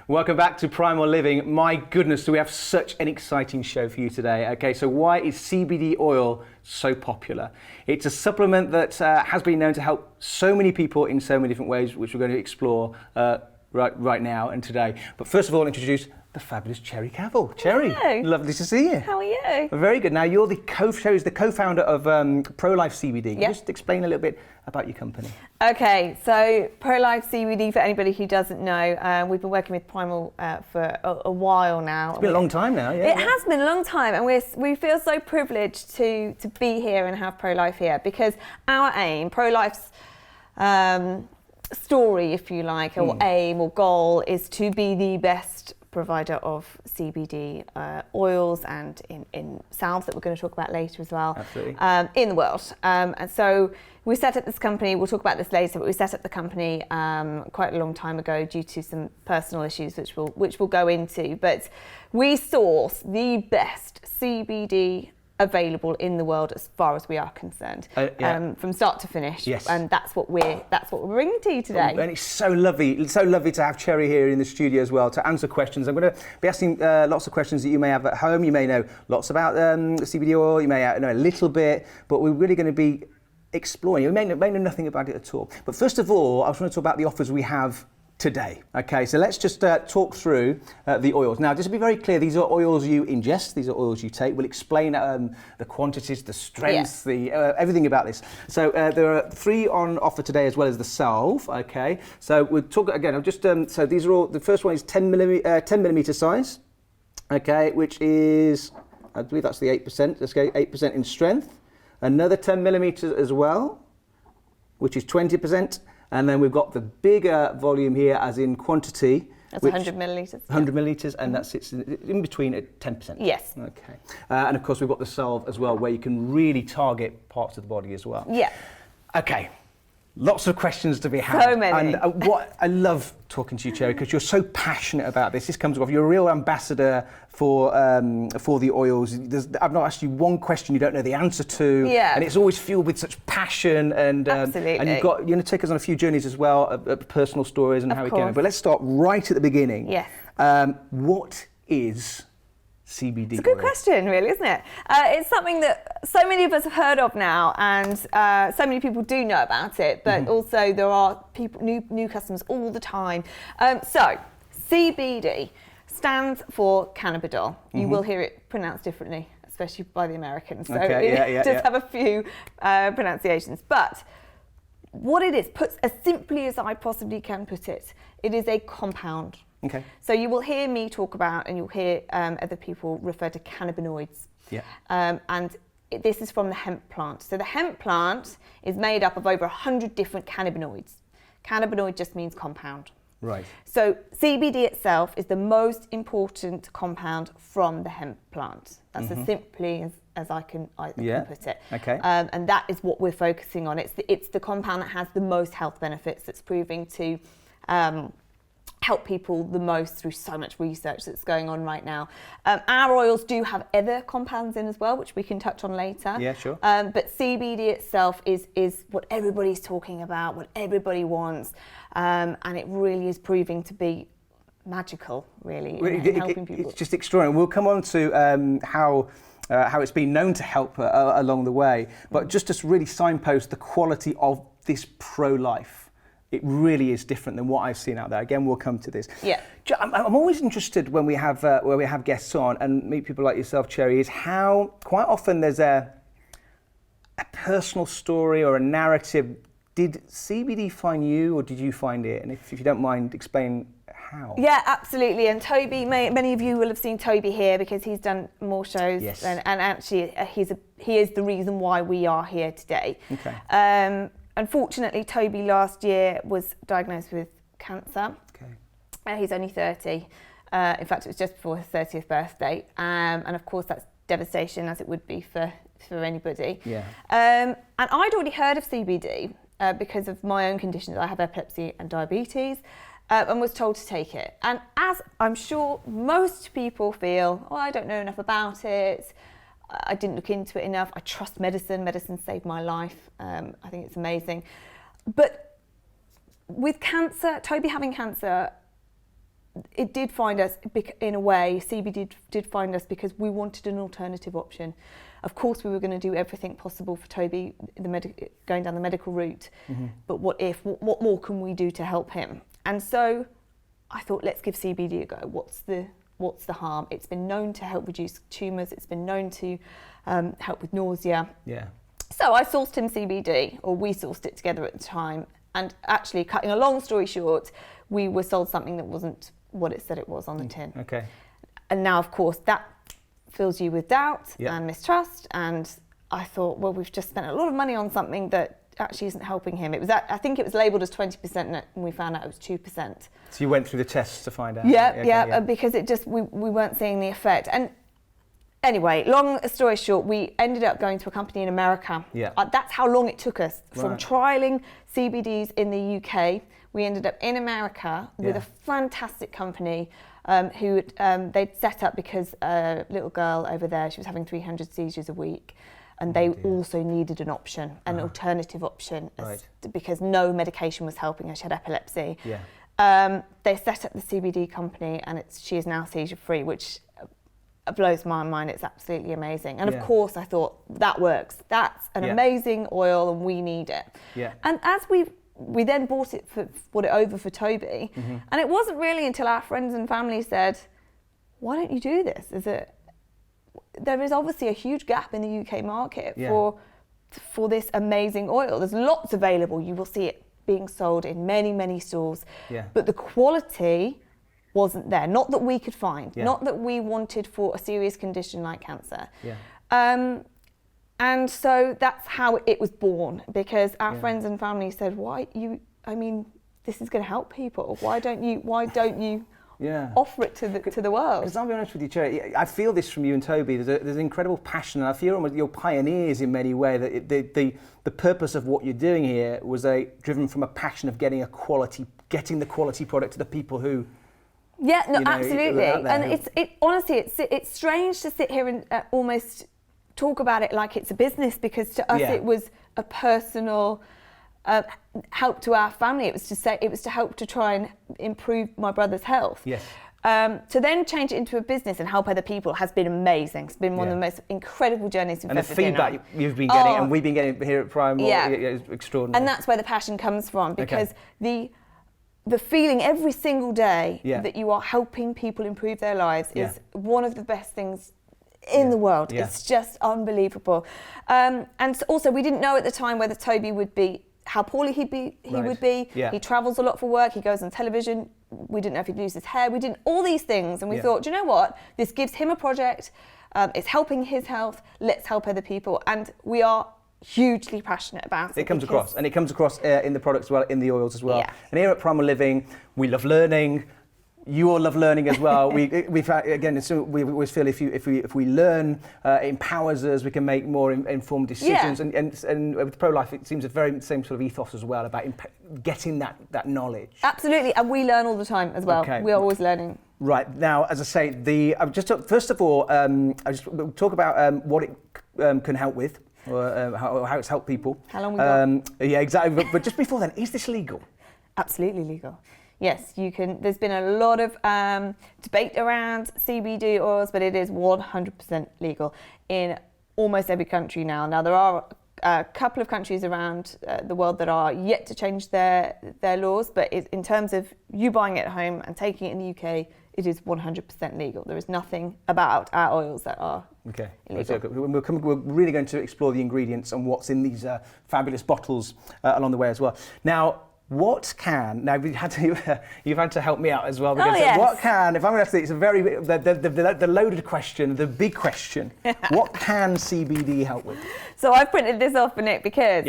Welcome back to Primal Living. My goodness, do we have such an exciting show for you today. Okay, so why is CBD oil so popular? It's a supplement that has been known to help so many people in so many different ways, which we're going to explore right now and today. But first of all, introduce the fabulous Cherry Cavill. Cherry, hello. Lovely to see you. How are you? Very good. Now, you're the co-founder of Pro-Life CBD. Can you just explain a little bit about your company? Okay, so Pro-Life CBD, for anybody who doesn't know, we've been working with Primal for a while now. It's been a long time now, yeah. It has been a long time, and we feel so privileged to be here and have Pro-Life here, because our aim, Pro-Life's story, if you like, or aim or goal, is to be the best provider of CBD oils and in salves that we're going to talk about later as well. Absolutely. In the world. And so we set up this company, we'll talk about this later, but we set up the company quite a long time ago due to some personal issues which we'll go into. But we source the best CBD available in the world as far as we are concerned, from start to finish. Yes. And that's what we're bringing to you today. And it's so lovely to have Cherry here in the studio as well to answer questions. I'm going to be asking lots of questions that you may have at home. You may know lots about CBD oil, you may know a little bit, but we're really going to be exploring. You may know nothing about it at all. But first of all, I was going to talk about the offers we have today. Okay, so let's just talk through the oils. Now, just to be very clear, these are oils you ingest, these are oils you take. We'll explain the quantities, the strengths, everything about this. So there are 3 on offer today as well as the salve. Okay, so we'll talk again. I'll just so these are all. The first one is 10 millimeter size. Okay, which is, I believe that's the 8%. Let's go 8% in strength. Another 10 millimeters as well, which is 20%. And then we've got the bigger volume here, as in quantity. That's 100 millilitres. 100 millilitres, and that sits in between at 10%. Yes. Okay. And of course, we've got the salve as well, where you can really target parts of the body as well. Yeah. Okay. Lots of questions to be had. So many. And what I love talking to you, Cherry, because you're so passionate about this. This comes off. You're a real ambassador for the oils. I've not asked you one question you don't know the answer to. Yeah. And it's always fueled with such passion. And absolutely. And you're going to take us on a few journeys as well, personal stories and how it goes. But let's start right at the beginning. Yes. What is CBD It's a good oil? question, really, isn't it? It's something that so many of us have heard of now, and so many people do know about it, but also there are people, new customers all the time. So CBD stands for cannabidiol. You will hear it pronounced differently, especially by the Americans. So it does have a few pronunciations. But what it is, put as simply as I possibly can put it, it is a compound. Okay. So you will hear me talk about, and you'll hear other people refer to cannabinoids. Yeah. And this is from the hemp plant. So the hemp plant is made up of over 100 different cannabinoids. Cannabinoid just means compound. Right. So CBD itself is the most important compound from the hemp plant. That's as simply as I can put it. Okay. And that is what we're focusing on. It's the compound that has the most health benefits, that's proving to help people the most through so much research that's going on right now. Our oils do have other compounds in as well, which we can touch on later. Yeah, sure. But CBD itself is what everybody's talking about, what everybody wants, and it really is proving to be magical, really, in helping people. It's just extraordinary. We'll come on to how it's been known to help along the way, but just to really signpost the quality of this Pro-Life. It really is different than what I've seen out there. Again, we'll come to this. Yeah. I'm always interested when we have guests on and meet people like yourself, Cherry, is how quite often there's a personal story or a narrative. Did CBD find you, or did you find it? And if you don't mind, explain how. Yeah, absolutely. And Toby, many of you will have seen Toby here because he's done more shows. Yes. And actually, he is the reason why we are here today. Okay. Unfortunately, Toby last year was diagnosed with cancer. Okay. He's only 30. In fact, it was just before his 30th birthday. And of course, that's devastation, as it would be for anybody. Yeah. And I'd already heard of CBD because of my own conditions. I have epilepsy and diabetes, and was told to take it. And as I'm sure most people feel, I don't know enough about it. I didn't look into it enough. I trust medicine. Medicine saved my life. I think it's amazing. But with cancer, Toby having cancer, it did find us, in a way, CBD did find us because we wanted an alternative option. Of course, we were going to do everything possible for Toby, going down the medical route, but what more can we do to help him? And so I thought, let's give CBD a go. What's the harm? It's been known to help reduce tumours. It's been known to help with nausea. Yeah. So I sourced him CBD, or we sourced it together at the time. And actually, cutting a long story short, we were sold something that wasn't what it said it was on the tin. Okay. And now, of course, that fills you with doubt Yeah. and mistrust. And I thought, well, we've just spent a lot of money on something that actually isn't helping him. It was I think it was labelled as 20%, and we found out it was 2%. So you went through the tests to find out? Yeah, because it just we weren't seeing the effect. And anyway, long story short, we ended up going to a company in America. Yeah. That's how long it took us from Right. trialling CBDs in the UK. We ended up in America with Yeah. a fantastic company who they'd set up because a little girl over there, she was having 300 seizures a week. And they also needed an option, an alternative option, Right. because no medication was helping her. She had epilepsy. Yeah. They set up the CBD company, and she is now seizure free, which blows my mind. It's absolutely amazing. And Yeah. of course, I thought that works. That's an Yeah. amazing oil, and we need it. Yeah. And as we then bought it over for Toby, and it wasn't really until our friends and family said, "Why don't you do this? There is obviously a huge gap in the UK market for this amazing oil. There's lots available. You will see it being sold in many, many stores. Yeah. But the quality wasn't there. Not that we could find. Yeah. Not that we wanted for a serious condition like cancer. Yeah. And so that's how it was born, because our friends and family said, this is going to help people. Why don't you Yeah. offer it to the world? Because I'll be honest with you, Cherry, I feel this from you and Toby. There's an incredible passion, and I feel almost you're pioneers in many ways. That the purpose of what you're doing here was driven from a passion of getting the quality product to the people who. Yeah, no, you know, absolutely. out there And honestly, it's strange to sit here and almost talk about it like it's a business, because to us it was a personal help to our family. It was to help to try and improve my brother's health. Yes. To then change it into a business and help other people has been amazing. It's been one of the most incredible journeys we've and ever the been on. feedback you've been getting, and we've been getting here at Prime, is extraordinary. And that's where the passion comes from, because the feeling every single day that you are helping people improve their lives is one of the best things in the world. It's just unbelievable. And also, we didn't know at the time whether Toby would be, how poorly he would be. Yeah. He travels a lot for work. He goes on television. We didn't know if he'd lose his hair. We didn't, all these things. And we thought, do you know what? This gives him a project. It's helping his health. Let's help other people. And we are hugely passionate about it. It comes across, and it comes across in the products as well, in the oils as well. Yeah. And here at Primal Living, we love learning. You all love learning as well. We've again, we always feel if we learn, it empowers us. We can make more informed decisions. Yeah. And with pro-life, it seems a very same sort of ethos as well about getting that knowledge. Absolutely, and we learn all the time as well. Okay. We're always learning. Right now, as I say, first of all, we'll talk about what it can help with, or how it's helped people. How long we got? Yeah, exactly. But just before then, is this legal? Absolutely legal. Yes, you can. There's been a lot of debate around CBD oils, but it is 100% legal in almost every country now. Now, there are a couple of countries around the world that are yet to change their laws, but in terms of you buying it at home and taking it in the UK, it is 100% legal. There is nothing about our oils that are illegal. So we're really going to explore the ingredients and what's in these fabulous bottles along the way as well. Now, you've had to help me out as well, because if I'm going to ask you, it's a very the loaded question, the big question. What can CBD help with? So I've printed this off for Nick because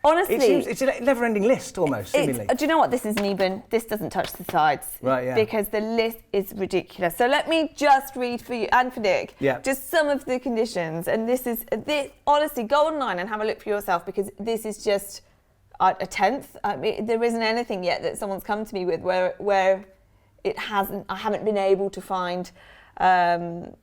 honestly, it's a never-ending list almost. Seemingly. Do you know what? This doesn't touch the sides, right? Yeah. Because the list is ridiculous. So let me just read for you and for Nick, just some of the conditions. And this honestly, go online and have a look for yourself, because this is just a tenth. There isn't anything yet that someone's come to me with where I haven't been able to find a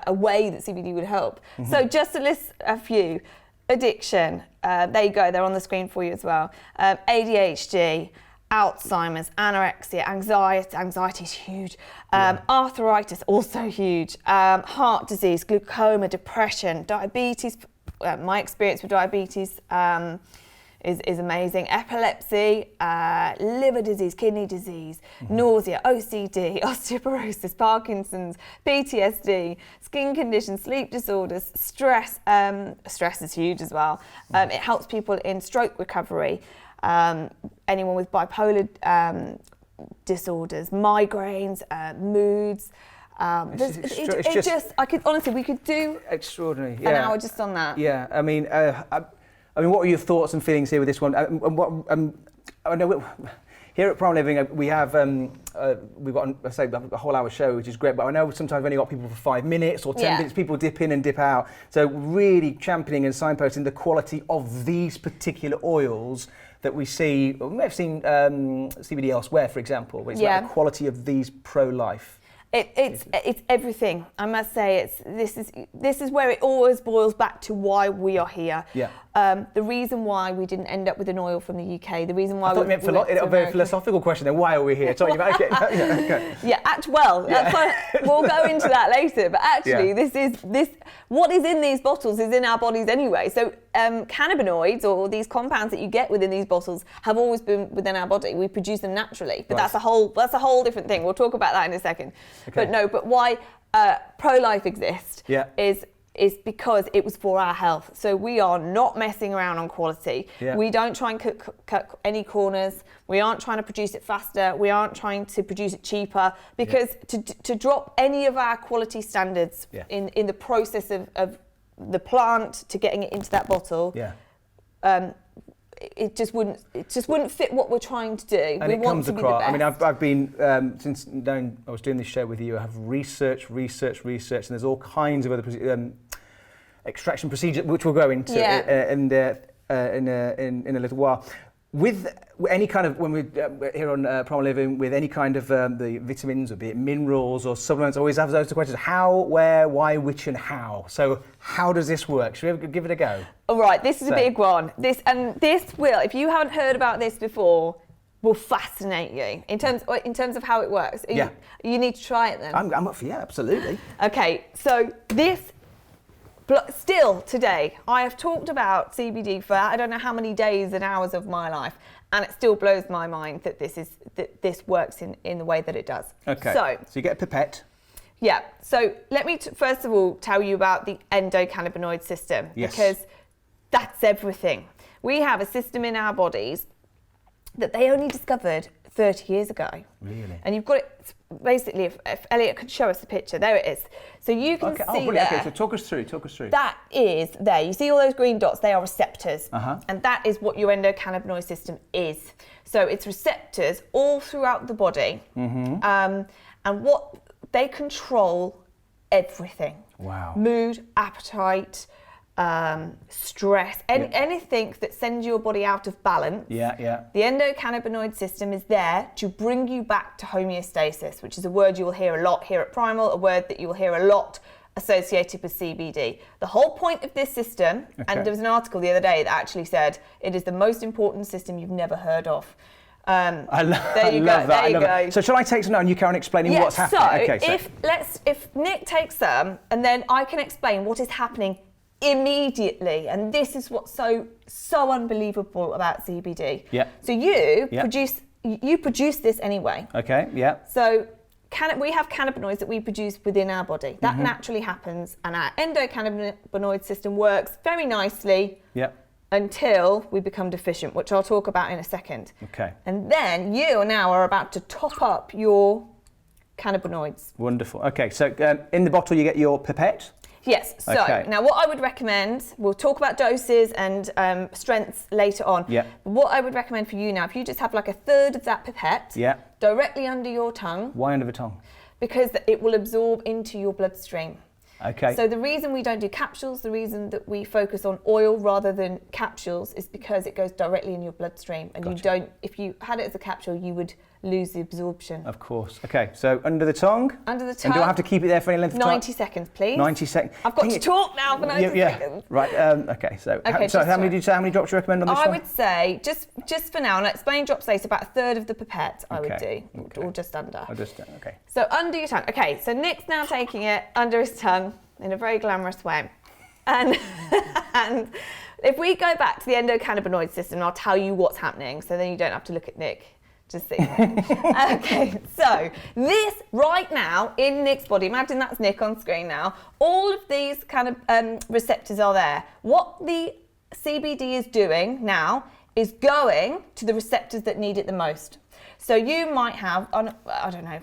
way that CBD would help. Mm-hmm. So just to list a few: addiction. There you go. They're on the screen for you as well. ADHD, Alzheimer's, anorexia, anxiety is huge, arthritis also huge, heart disease, glaucoma, depression, diabetes. My experience with diabetes is amazing. Epilepsy, liver disease, kidney disease, nausea, OCD, osteoporosis, Parkinson's, PTSD, skin conditions, sleep disorders, stress. Stress is huge as well. It helps people in stroke recovery. Anyone with bipolar disorders, migraines, moods. We could do extraordinary. an hour just on that. Yeah, I mean, what were your thoughts and feelings here with this one? I know here at Prime Living we have we've got a whole hour show, which is great. But I know sometimes we've only got people for 5 minutes or 10 minutes. People dip in and dip out. So really championing and signposting the quality of these particular oils that we see. We may have seen CBD elsewhere, for example. But it's about the quality of these pro-life. It's everything. I must say, this is where it always boils back to why we are here. Yeah. The reason why we didn't end up with an oil from the UK. The reason why I thought you meant a very philosophical question. Then why are we here? Talking about okay. We'll go into that later. But actually, this what is in these bottles is in our bodies anyway. So cannabinoids, or these compounds that you get within these bottles, have always been within our body. We produce them naturally, but that's a whole different thing. We'll talk about that in a second. Okay. But why pro-life exists is because it was for our health. So we are not messing around on quality. Yeah. We don't try and cut any corners. We aren't trying to produce it faster. We aren't trying to produce it cheaper, because to drop any of our quality standards in the process of the plant to getting it into that bottle, it just wouldn't fit what we're trying to do. And we it want comes to across. Be the best. I mean, I've been since I was doing this show with you. I have researched, and there's all kinds of other extraction procedures which we'll go into in a little while. With any kind of, when we're here on Prime Living, with any kind of the vitamins, or be it minerals or supplements, I always have those two questions: how, where, why, which, and how. So, how does this work? Should we give it a go? All right, this is a big one. This will, if you haven't heard about this before, will fascinate you in terms of how it works. You need to try it then. I'm up for absolutely. Okay, so this. Still today, I have talked about CBD for I don't know how many days and hours of my life, and it still blows my mind that this works in the way that it does. Okay. So you get a pipette. Yeah. So let me first of all tell you about the endocannabinoid system, because that's everything. We have a system in our bodies that they only discovered 30 years ago. Really? And you've got it, basically, if Elliot could show us the picture, there it is. So you can see there. Okay, so talk us through. That is there. You see all those green dots, they are receptors. And that is what your endocannabinoid system is. So it's receptors all throughout the body. And what they control everything. Wow. Mood, appetite, stress, anything that sends your body out of balance. The endocannabinoid system is there to bring you back to homeostasis, which is a word you will hear a lot here at Primal, a word that you will hear a lot associated with CBD. The whole point of this system, and there was an article the other day that actually said it is the most important system you've never heard of. I love that. So shall I take some now and you can explaining what's happening? So if Nick takes some, and then I can explain what is happening immediately, and this is what's so unbelievable about CBD. So you produce this anyway. So we have cannabinoids that we produce within our body. That naturally happens, and our endocannabinoid system works very nicely until we become deficient, which I'll talk about in a second. And then you now are about to top up your cannabinoids. Wonderful. Okay, so in the bottle you get your pipette. Yes, so now what I would recommend, we'll talk about doses and strengths later on. What I would recommend for you now, if you just have like a third of that pipette directly under your tongue. Why under the tongue? Because it will absorb into your bloodstream. Okay. So the reason we don't do capsules, the reason that we focus on oil rather than capsules, is because it goes directly in your bloodstream, and you don't. If you had it as a capsule, you would lose the absorption. Of course. Okay, so under the tongue. Under the tongue. And do I have to keep it there for any length of time? 90 seconds, please. 90 seconds. I've got to talk now for 90 seconds. Right. Okay. So, how many drops do you recommend on this one? I would say just for now, and I'll explain drops later. About a third of the pipette I would do, or just under. Okay. So under your tongue. Okay. So Nick's now taking it under his tongue in a very glamorous way, and and if we go back to the endocannabinoid system, I'll tell you what's happening. So then you don't have to look at Nick. Just see. Okay, so this right now in Nick's body, imagine that's Nick on screen now, all of these kind of receptors are there. What the CBD is doing now is going to the receptors that need it the most. So you might have, I don't know,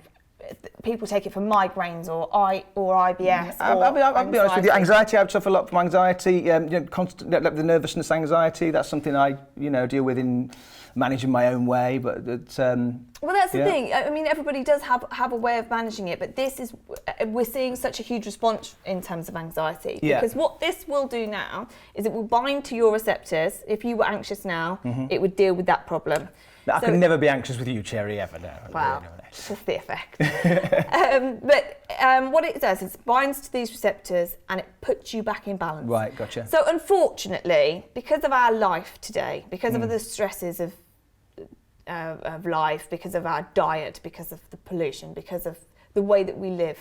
people take it for migraines or IBS. I'll be honest with you. Anxiety, I suffer a lot from anxiety. Constant the nervousness, anxiety. That's something I deal with in managing my own way. But it's, well, that's the thing. I mean, everybody does have a way of managing it, but we're seeing such a huge response in terms of anxiety. Yeah. Because what this will do now is it will bind to your receptors. If you were anxious now, it would deal with that problem. I can never be anxious with you, Cherry, ever. No. Wow, just the effect. But what it does is it binds to these receptors and it puts you back in balance. Right, gotcha. So unfortunately, because of our life today, because of the stresses of life, because of our diet, because of the pollution, because of the way that we live,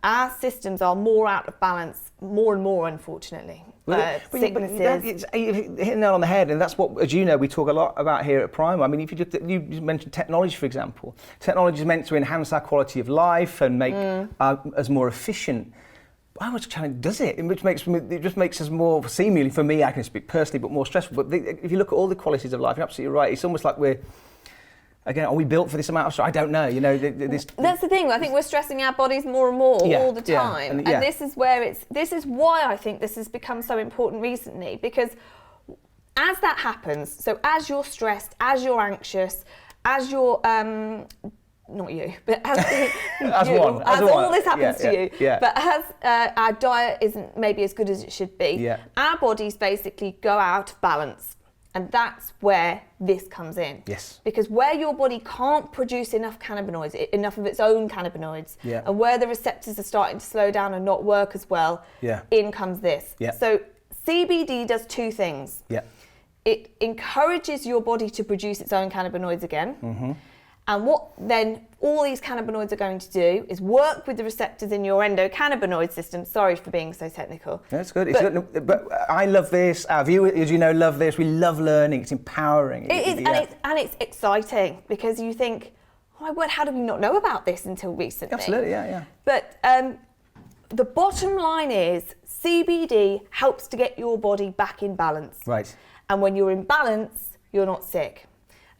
our systems are more out of balance, more and more, unfortunately. Sicknesses. You're hitting that on the head, and that's what, as you know, we talk a lot about here at Prime. I mean, if you mentioned technology, for example. Technology is meant to enhance our quality of life and make us more efficient. How much challenge does it? It just makes us more, seemingly, for me, I can speak personally, but more stressful. But if you look at all the qualities of life, you're absolutely right. It's almost like again, are we built for this amount of stress? I don't know. That's the thing. I think we're stressing our bodies more and more all the time, and this is why I think this has become so important recently. Because as that happens, so as you're stressed, as you're anxious, as you're not you, but as all this happens to you, but as our diet isn't maybe as good as it should be, our bodies basically go out of balance. And that's where this comes in. Yes. Because where your body can't produce enough cannabinoids, enough of its own cannabinoids, and where the receptors are starting to slow down and not work as well, in comes this. So CBD does two things. It encourages your body to produce its own cannabinoids again. And what then all these cannabinoids are going to do is work with the receptors in your endocannabinoid system. Sorry for being so technical. That's good. But I love this. Our viewers, as you know, love this. We love learning. It's empowering. And it's exciting because you think, oh my word, how did we not know about this until recently? Absolutely, yeah. But the bottom line is CBD helps to get your body back in balance. Right. And when you're in balance, you're not sick.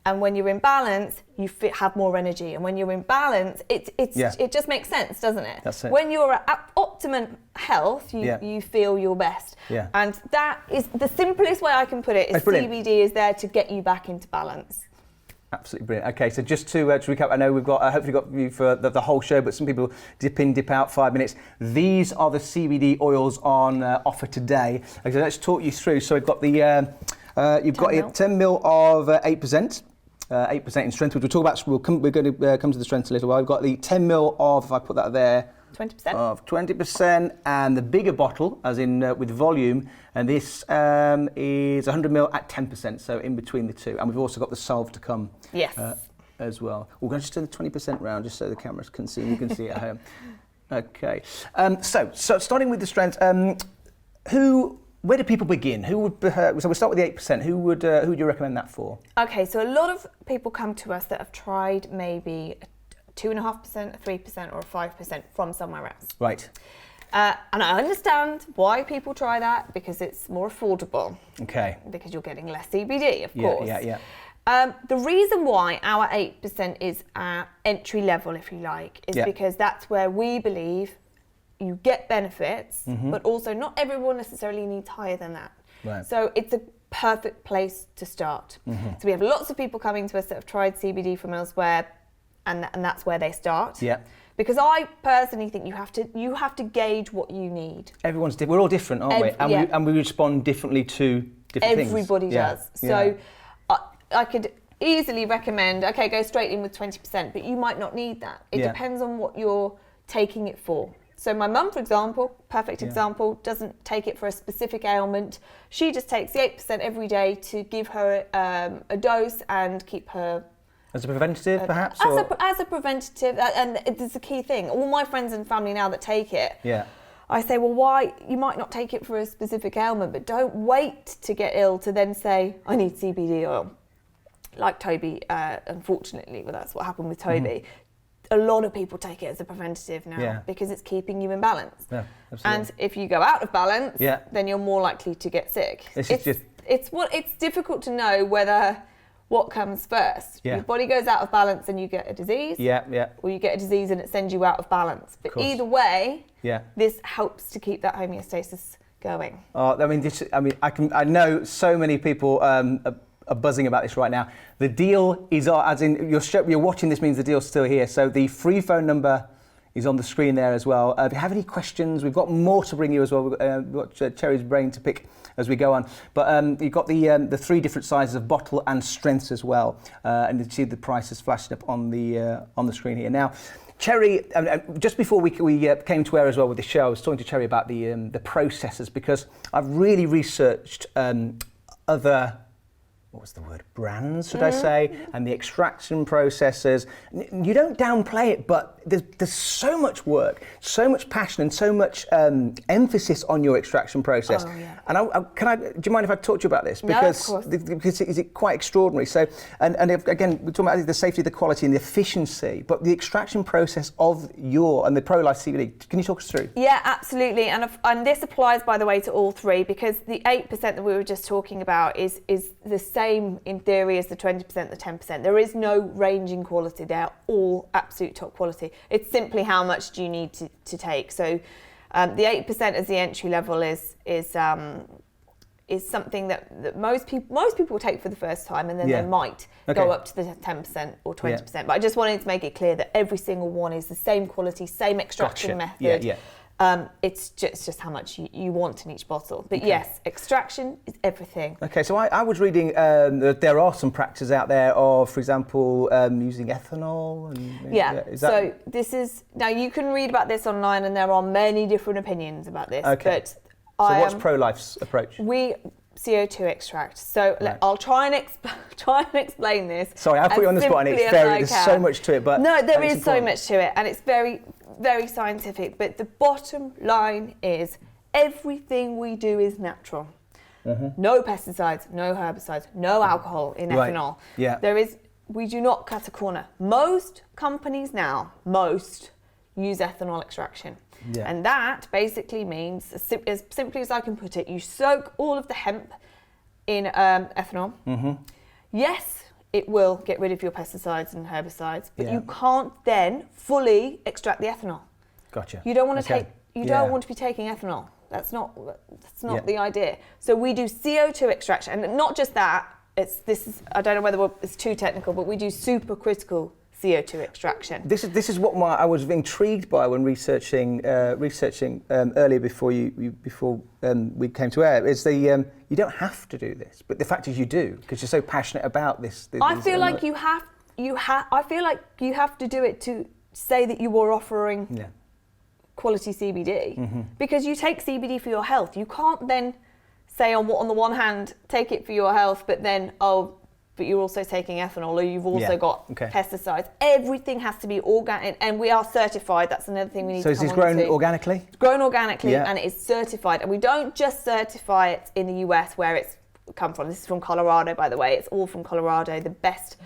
And when you're in balance, you have more energy. And when you're in balance, it just makes sense, doesn't it? That's it. When you're at optimum health, you feel your best. And that is the simplest way I can put it. Is CBD is there to get you back into balance. Absolutely brilliant. Okay, so just to recap, I know we've got hopefully got you for the whole show, but some people dip in, dip out 5 minutes. These are the CBD oils on offer today. Okay, so let's talk you through. So we've got the you've got 10 ml of 8%. 8% in strength, which we'll talk about. We're going to come to the strength a little while. We've got the 10 ml of, if I put that there, 20%. Of 20%, and the bigger bottle, as in with volume, and this is 100 ml at 10%, so in between the two. And we've also got the salve to come as well. We're going to just turn the 20% round, just so the cameras can see, and you can see it at home. Okay, so starting with the strength, where do people begin? Who would? So we'll start with the 8%. Who would you recommend that for? Okay, so a lot of people come to us that have tried maybe 2.5%, a 3%, or a 5% from somewhere else. Right. And I understand why people try that, because it's more affordable. Okay. Because you're getting less CBD, of course. Yeah. The reason why our 8% is our entry level, if you like, is because that's where we believe you get benefits, but also not everyone necessarily needs higher than that. Right. So it's a perfect place to start. So we have lots of people coming to us that have tried CBD from elsewhere, and that's where they start. Yeah. Because I personally think you have to gauge what you need. Everyone's different. We're all different, aren't we? And we respond differently to different things. Everybody does. So I could easily recommend, okay, go straight in with 20%, but you might not need that. It depends on what you're taking it for. So my mum, for example, perfect example, doesn't take it for a specific ailment. She just takes the 8% every day to give her a dose and keep her... As a preventative, perhaps? As a preventative, and it's a key thing. All my friends and family now that take it, I say, well, why? You might not take it for a specific ailment, but don't wait to get ill to then say, I need CBD oil. Like Toby, unfortunately, well, that's what happened with Toby. A lot of people take it as a preventative now because it's keeping you in balance. Yeah, absolutely. And if you go out of balance, then you're more likely to get sick. It's difficult to know what comes first. Your body goes out of balance and you get a disease. Or you get a disease and it sends you out of balance. But either way, this helps to keep that homeostasis going. I know so many people are buzzing about this right now. The deal is, as in you're watching this means the deal's still here. So the free phone number is on the screen there as well. If you have any questions, we've got more to bring you as well. We've got Cherry's brain to pick as we go on. But you've got the 3 different sizes of bottle and strengths as well. And you see the prices flashing up on the screen here. Now, Cherry, just before we came to air as well with the show, I was talking to Cherry about the processes, because I've really researched other... what was the word, brands, should I say, and the extraction processes. You don't downplay it, but there's so much work, so much passion, and so much emphasis on your extraction process. And do you mind if I talk to you about this? Because, no, of course. Because it's quite extraordinary. So, and again, we're talking about the safety, the quality, and the efficiency, but the extraction process of the Pro-Life CBD. Can you talk us through? Yeah, absolutely. And this applies, by the way, to all 3, because the 8% that we were just talking about is the same in theory as the 20%, the 10%. There is no range in quality. They're all absolute top quality. It's simply how much do you need to take. So the 8% as the entry level is something that most people will take for the first time, and then they might go up to the 10% or 20%. But I just wanted to make it clear that every single one is the same quality, same extraction method. It's just how much you want in each bottle. But yes, extraction is everything. Okay, so I was reading that there are some practices out there of, for example, using ethanol. So this is, now you can read about this online, and there are many different opinions about this. Okay. But so what's Pro-Life's approach? We CO2 extract. So I'll try and explain this. Sorry, I put you on the spot, and there's so much to it. But no, there is so much to it, and it's very, very scientific. But the bottom line is everything we do is natural. No pesticides, no herbicides, no alcohol in ethanol. We do not cut a corner. Most companies now, use ethanol extraction. And that basically means, as simply as I can put it, you soak all of the hemp in ethanol. Yes, it will get rid of your pesticides and herbicides, but you can't then fully extract the ethanol. Gotcha. You don't want to don't want to be taking ethanol. That's not the idea. So we do CO2 extraction, and not just that. I don't know whether it's too technical, but we do supercritical CO2 extraction. This is what I was intrigued by when researching earlier before we came to air. Is you don't have to do this, but the fact is you do, because you're so passionate about this. I feel like you have to do it to say that you are offering quality CBD, because you take CBD for your health. You can't then say on the one hand take it for your health, but then but you're also taking ethanol, or you've also got pesticides. Everything has to be organic, and we are certified. That's another thing we need to come on to. So is this grown organically? It's grown organically, and it is certified. And we don't just certify it in the US where it's come from. This is from Colorado, by the way. It's all from Colorado, the best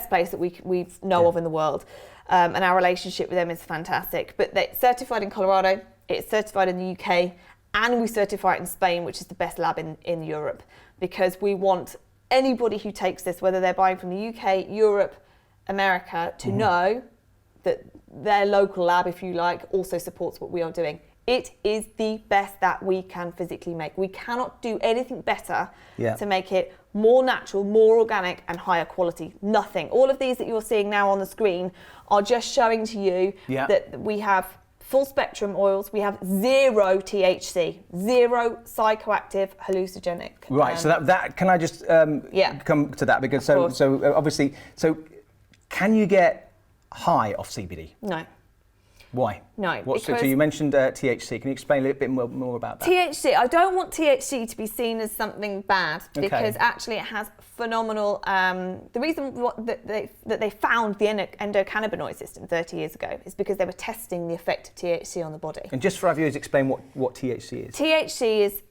place that we know of in the world. And our relationship with them is fantastic. But it's certified in Colorado, it's certified in the UK, and we certify it in Spain, which is the best lab in Europe, because we want anybody who takes this, whether they're buying from the UK, Europe, America, to know that their local lab, if you like, also supports what we are doing. It is the best that we can physically make. We cannot do anything better to make it more natural, more organic, and higher quality. Nothing. All of these that you're seeing now on the screen are just showing to you that we have full spectrum oils. We have 0 THC, 0 psychoactive hallucinogenic. Right. So that can I just come to that, because so obviously, so can you get high off CBD? No. Why? No. So you mentioned THC. Can you explain a little bit more about that? THC, I don't want THC to be seen as something bad, because actually it has phenomenal. The reason that they found the endocannabinoid system 30 years ago is because they were testing the effect of THC on the body. And just for our viewers, explain what THC is. THC is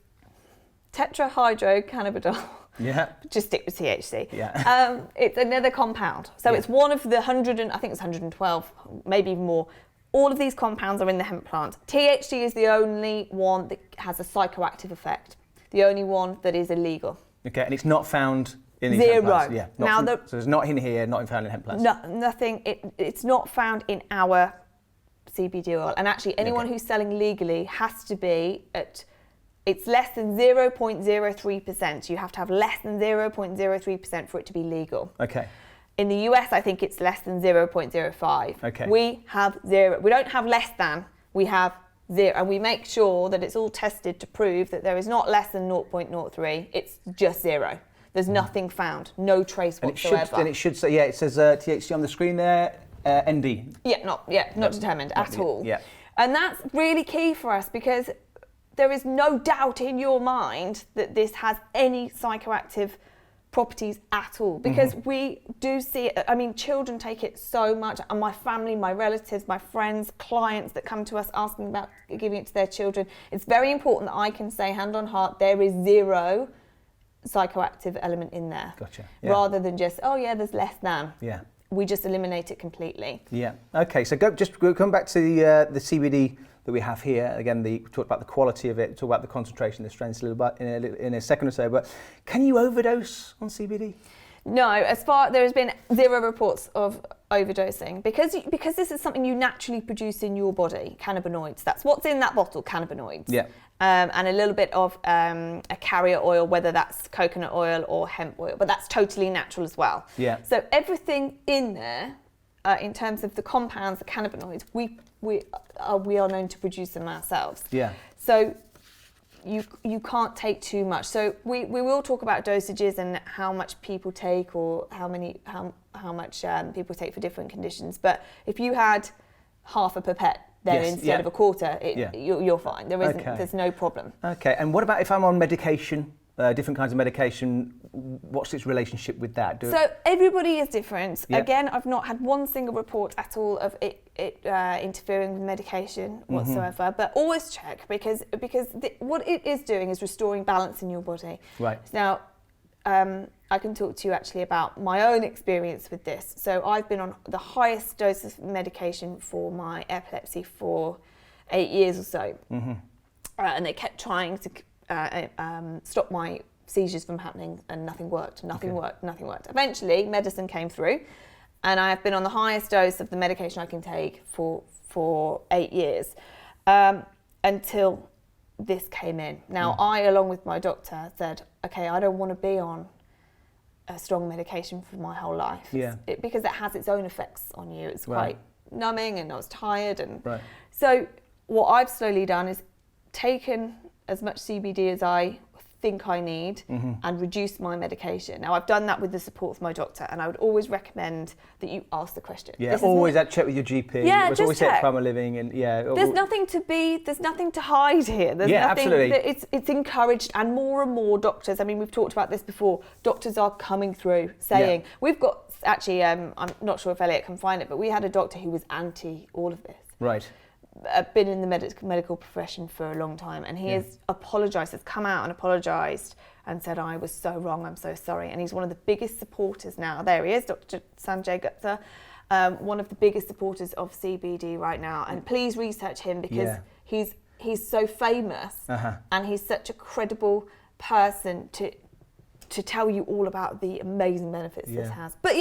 tetrahydrocannabinol. Yeah. Just stick with THC. Yeah. It's another compound. So it's one of the 112, maybe even more. All of these compounds are in the hemp plant. THC is the only one that has a psychoactive effect. The only one that is illegal. Okay, and it's not found in these 0. hemp plants? Yeah. So it's not in here, not found in hemp plants? No, nothing. It's not found in our CBD oil. And actually, anyone who's selling legally has to be at... It's less than 0.03%. You have to have less than 0.03% for it to be legal. Okay. In the US, I think it's less than 0.05. Okay. We have 0. We don't have less than, we have 0. And we make sure that it's all tested to prove that there is not less than 0.03. It's just 0. There's nothing found, no trace whatsoever. And it should say, it says THC on the screen there, ND. Not determined at all. Yeah. And that's really key for us, because there is no doubt in your mind that this has any psychoactive properties at all, because we do see it. I mean, children take it so much, and my family, my relatives, my friends, clients that come to us asking about giving it to their children. It's very important that I can say, hand on heart, there is 0 psychoactive element in there. Gotcha. Yeah. Rather than just, there's less than. Yeah. We just eliminate it completely. Yeah. Okay. So come back to the CBD that we have here. Again, we talked about the quality of it, talk about the concentration, the strengths a little bit in a second or so. But can you overdose on CBD? No, there has been 0 reports of overdosing, because this is something you naturally produce in your body, cannabinoids. That's what's in that bottle, cannabinoids. Yeah. And a little bit of a carrier oil, whether that's coconut oil or hemp oil, but that's totally natural as well. Yeah. So everything in there, in terms of the compounds, the cannabinoids, we are known to produce them ourselves. Yeah. So you can't take too much. So we will talk about dosages and how much people take, or how much people take for different conditions. But if you had half a pipette there instead of a quarter, you're fine. There's no problem. Okay. And what about if I'm on medication? Different kinds of medication, what's its relationship with that? So everybody is different. Yep. Again, I've not had one single report at all of it interfering with medication whatsoever, but always check, because what it is doing is restoring balance in your body. Right. Now, I can talk to you actually about my own experience with this. So I've been on the highest dose of medication for my epilepsy for 8 years or so. And they kept trying to stop my seizures from happening, and nothing worked. Nothing worked. Eventually, medicine came through, and I have been on the highest dose of the medication I can take for 8 years, until this came in. Now, I, along with my doctor, said, okay, I don't want to be on a strong medication for my whole life. Yeah. Because it has its own effects on you. It's quite numbing, and I was tired. And so what I've slowly done is taken as much CBD as I think I need and reduce my medication. Now, I've done that with the support of my doctor, and I would always recommend that you ask the question. Yeah, always check with your GP. Yeah, just always check Primal Living, and there's nothing to hide here. There's nothing. Absolutely. It's encouraged, and more doctors. I mean, we've talked about this before. Doctors are coming through saying we've got actually. I'm not sure if Elliot can find it, but we had a doctor who was anti all of this. Right. Been in the medical profession for a long time, and he has apologised, has come out and apologised and said, I was so wrong, I'm so sorry. And he's one of the biggest supporters now. There he is, Dr. Sanjay Gupta, one of the biggest supporters of CBD right now. And please research him, because he's so famous and he's such a credible person to tell you all about the amazing benefits this has. But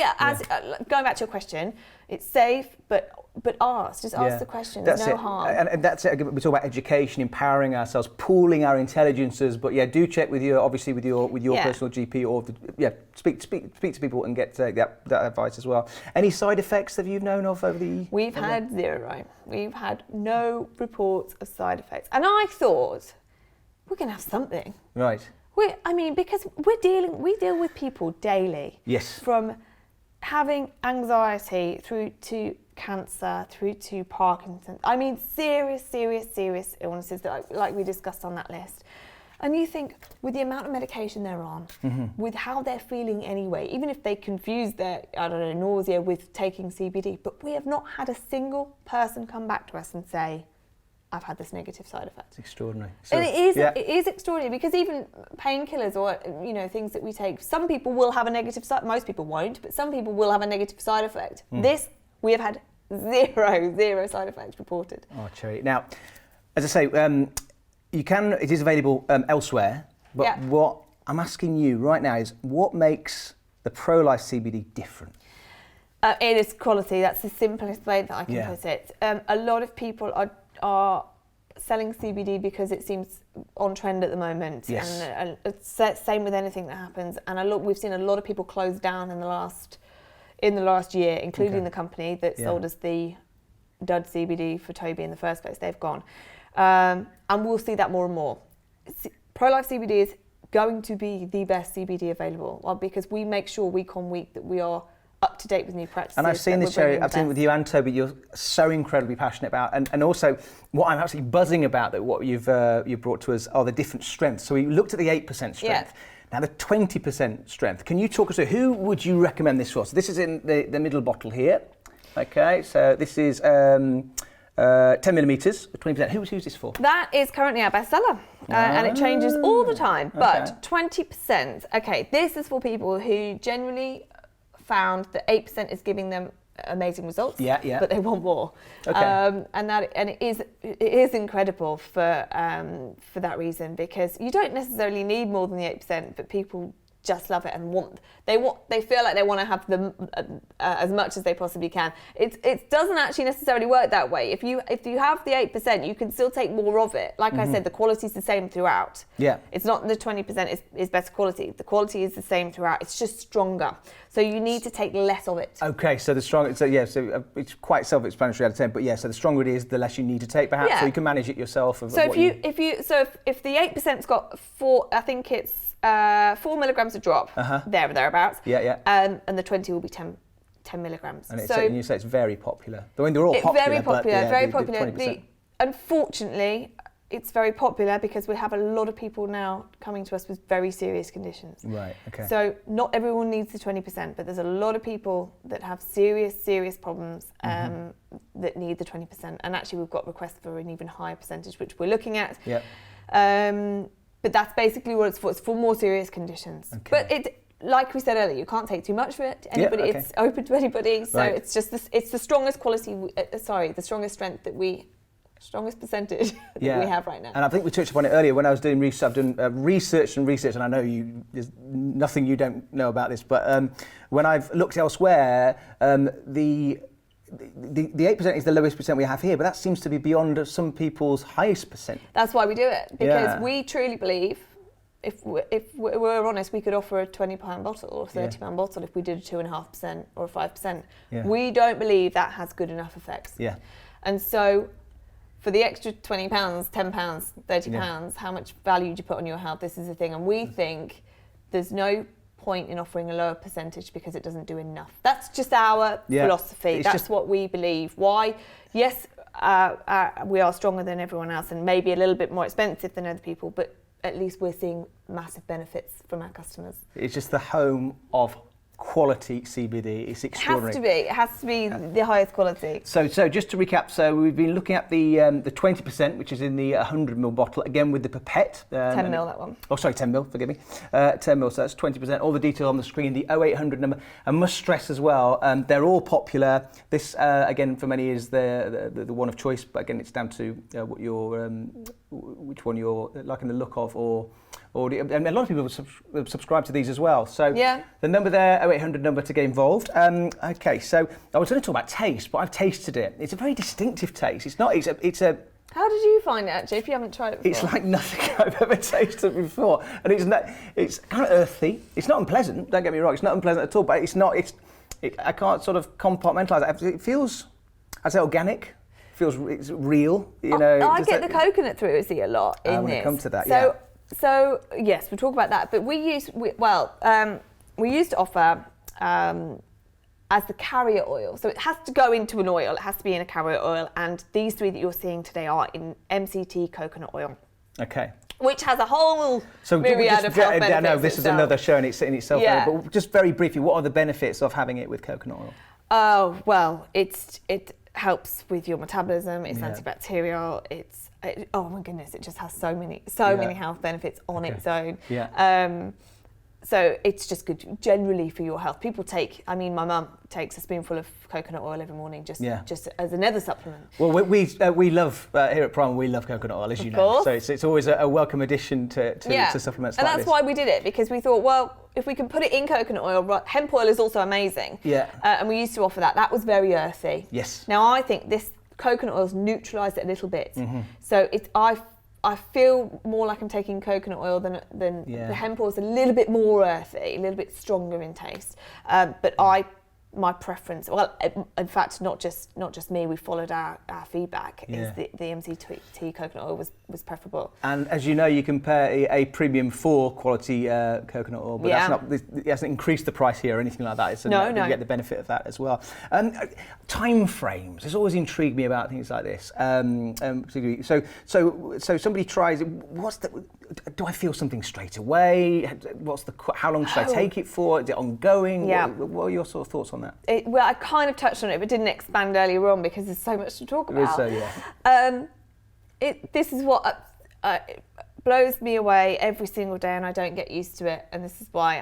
going back to your question, it's safe, but but just ask the questions. That's no it. harm. And that's it. We talk about education, empowering ourselves, pooling our intelligences. But yeah, do check with your personal GP, or speak to people and get that advice as well. Any side effects that you've known of over the? We've had zero. We've had no reports of side effects, and I thought we're going to have something. Right. Because we deal with people daily. Yes. From having anxiety through to cancer, through to Parkinson's. Serious illnesses that, like we discussed on that list. And you think, with the amount of medication they're on, with how they're feeling anyway, even if they confuse their, nausea with taking CBD, but we have not had a single person come back to us and say, I've had this negative side effect. It's extraordinary. And it is extraordinary, because even painkillers or things that we take, some people will have a negative side. Most people won't, but some people will have a negative side effect. This, we have had zero side effects reported. Oh, Cherry. Now, as I say, it is available elsewhere. But what I'm asking you right now is, what makes the Pro-Life CBD different? It is quality. That's the simplest way that I can put it. A lot of people are selling CBD because it seems on trend at the moment. Yes. And it's same with anything that happens. And we've seen a lot of people close down in the last year, including the company that sold us the dud CBD for Toby in the first place. They've gone. And we'll see that more and more. Pro-Life CBD is going to be the best CBD available, because we make sure week on week that we are up to date with new practices. And I've seen this, Cherry. I've seen it with you and Toby. You're so incredibly passionate about, and also what I'm absolutely buzzing about, that what you've brought to us are the different strengths. So we looked at the 8% strength. Yeah. Now the 20% strength. Can you talk us through, who would you recommend this for? So this is in the middle bottle here. Okay, so this is 10 millimeters, 20%. Who's this for? That is currently our bestseller, and it changes all the time. But 20%. Okay, this is for people who generally found that 8% is giving them amazing results, but they want more. Okay. And it is incredible for that reason, because you don't necessarily need more than the 8%, but people just love it and they feel like they want to have them as much as they possibly can. It doesn't actually necessarily work that way. If you have the 8%, you can still take more of it. Like I said, the quality is the same throughout. Yeah. It's not the 20% is better quality. The quality is the same throughout. It's just stronger. So you need to take less of it. Okay, so it's quite self-explanatory out of 10, but so the stronger it is, the less you need to take, perhaps, so you can manage it yourself. So if the 8%'s got 4, I think it's 4 milligrams a drop, thereabouts. And the 20 will be 10 milligrams. And you say it's very popular. I mean, they're all popular. Very popular. Unfortunately, it's very popular because we have a lot of people now coming to us with very serious conditions. Right, okay. So not everyone needs the 20%, but there's a lot of people that have serious problems that need the 20%. And actually we've got requests for an even higher percentage, which we're looking at. But that's basically what it's for. It's for more serious conditions. Okay. But like we said earlier, you can't take too much for it. It's open to anybody. So it's just it's the strongest quality. The strongest strength strongest percentage that we have right now. And I think we touched upon it earlier when I was doing research. I've done research, and I know there's nothing you don't know about this. But when I've looked elsewhere, the 8% is the lowest percent we have here, but that seems to be beyond some people's highest percent. That's why we do it, because we truly believe, if we're honest, we could offer a £20 bottle or a £30 bottle if we did a 2.5% or a 5%. We don't believe that has good enough effects. And so for the extra £20, £10, £30, how much value do you put on your health? This is the thing. And we think there's no point in offering a lower percentage because it doesn't do enough. That's just our philosophy. That's what we believe. Why? Yes, we are stronger than everyone else and maybe a little bit more expensive than other people, but at least we're seeing massive benefits from our customers. It's just the home of quality CBD. It's extraordinary. It has to be the highest quality. So just to recap, so we've been looking at the 20%, which is in the 100ml bottle, again with the pipette. 10ml, that one. Oh, sorry, 10ml, forgive me. 10ml, so that's 20%. All the detail on the screen, the 0800 number. And must stress as well, they're all popular. This, again, for many is the one of choice, but again, it's down to what which one you're liking the look of, or and a lot of people subscribe to these as well. So Yeah. the number there, 0800 number to get involved. Okay, so I was going to talk about taste, but I've tasted it. It's a very distinctive taste. It's a How did you find it, actually, if you haven't tried it before? It's like nothing I've ever tasted before, and it's kind of earthy. It's not unpleasant. Don't get me wrong. It's not unpleasant at all. But it's not. I can't sort of compartmentalize it. It feels, I say, organic. It's real. You know. I get the coconut through a lot in this. I'm going to come to that. So yes, we'll talk about that. But we used to offer as the carrier oil. So it has to go into an oil. It has to be in a carrier oil. And these three that you're seeing today are in MCT coconut oil. Okay. Which has a whole myriad of health benefits. I know this is another show in itself. Yeah. But just very briefly, what are the benefits of having it with coconut oil? Oh, well, it helps with your metabolism. It's antibacterial. Oh my goodness, it just has so many health benefits on its own. Yeah. So it's just good generally for your health. My mum takes a spoonful of coconut oil every morning just as another supplement. Well, we love, here at Prime, we love coconut oil, as you know. So it's always a welcome addition to supplements like this. And that's why we did it, because we thought, well, if we can put it in coconut oil, hemp oil is also amazing. Yeah. And we used to offer that. That was very earthy. Yes. Now I think this coconut oil's neutralised it a little bit. Mm-hmm. So I feel more like I'm taking coconut oil than the hemp oil is a little bit more earthy, a little bit stronger in taste. But my preference, well, in fact, not just me, we followed our feedback, is the MCT coconut oil was preferable. And as you know, you can pay a premium for quality coconut oil, but it hasn't increased the price here or anything like that. No. You get the benefit of that as well. Time frames has always intrigued me about things like this. Particularly, so somebody tries it. Do I feel something straight away? How long should I take it for? Is it ongoing? Yeah. What are your sort of thoughts on that? Well, I kind of touched on it, but didn't expand earlier on because there's so much to talk about. This is what blows me away every single day, and I don't get used to it. And this is why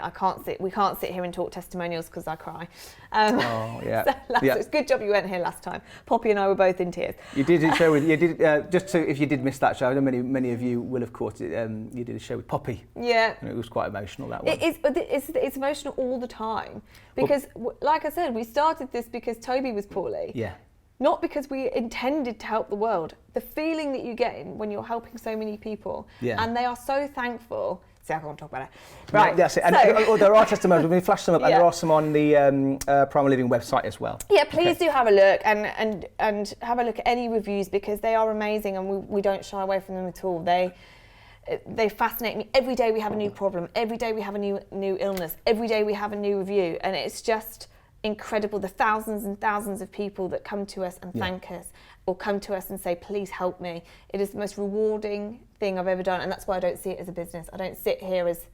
we can't sit here and talk testimonials because I cry. It's a good job you weren't here last time. Poppy and I were both in tears. You did a show if you did miss that show, I know many of you will have caught it. You did a show with Poppy. Yeah. And it was quite emotional, that one. It's emotional all the time because, like I said, we started this because Toby was poorly. Yeah. Not because we intended to help the world. The feeling that you get when you're helping so many people, and they are so thankful. See, I can't talk about it. Right. No, that's it. And there are testimonials. We're going to flash them up, and there are some on the Primal Living website as well. Yeah, please do have a look and have a look at any reviews because they are amazing, and we don't shy away from them at all. They fascinate me. Every day we have a new problem. Every day we have a new illness. Every day we have a new review, and it's just incredible, the thousands and thousands of people that come to us and thank us or come to us and say, please help me. It is the most rewarding thing I've ever done, and that's why I don't see it as a business. I don't sit here as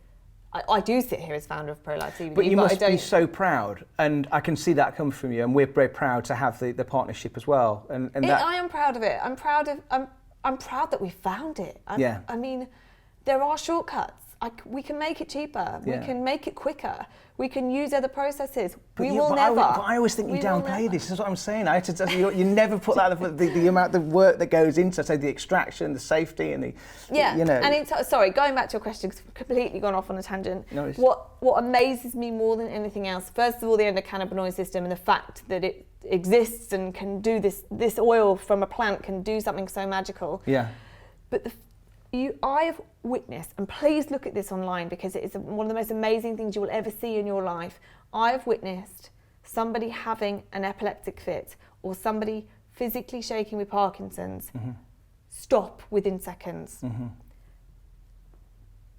I do sit here as founder of ProLife CBD, but you must be so proud, and I can see that come from you, and we're very proud to have the partnership as well. I am proud of it. I'm proud that we found it. I mean, there are shortcuts. We can make it cheaper. We can make it quicker. We can use other processes. But I always think you downplay this. That's what I'm saying. You never put that the amount of work that goes into, say, the extraction, the safety, and the And sorry, going back to your question, because I've completely gone off on a tangent. No, what amazes me more than anything else, first of all, the endocannabinoid system and the fact that it exists and can do this oil from a plant can do something so magical. Yeah. But I have witnessed, and please look at this online because it is one of the most amazing things you will ever see in your life. I have witnessed somebody having an epileptic fit or somebody physically shaking with Parkinson's stop within seconds. Mm-hmm.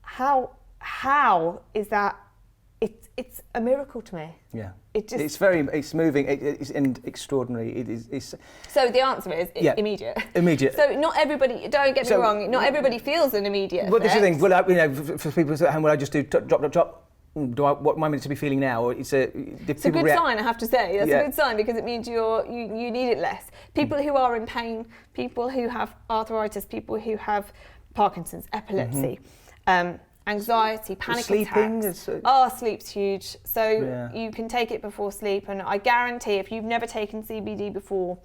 How is that? It's a miracle to me. Yeah. It's moving. It's extraordinary. It's. So the answer is immediate. Immediate. So not everybody. Don't get me wrong. Not everybody feels an immediate. Well, this is the thing. Well, for people at home, will I just do drop? What am I meant to be feeling now? It's a good sign, I have to say. That's a good sign because it means you need it less. People who are in pain, people who have arthritis, people who have Parkinson's, epilepsy. Anxiety, panic attacks. Sleep's huge. So you can take it before sleep, and I guarantee if you've never taken CBD before,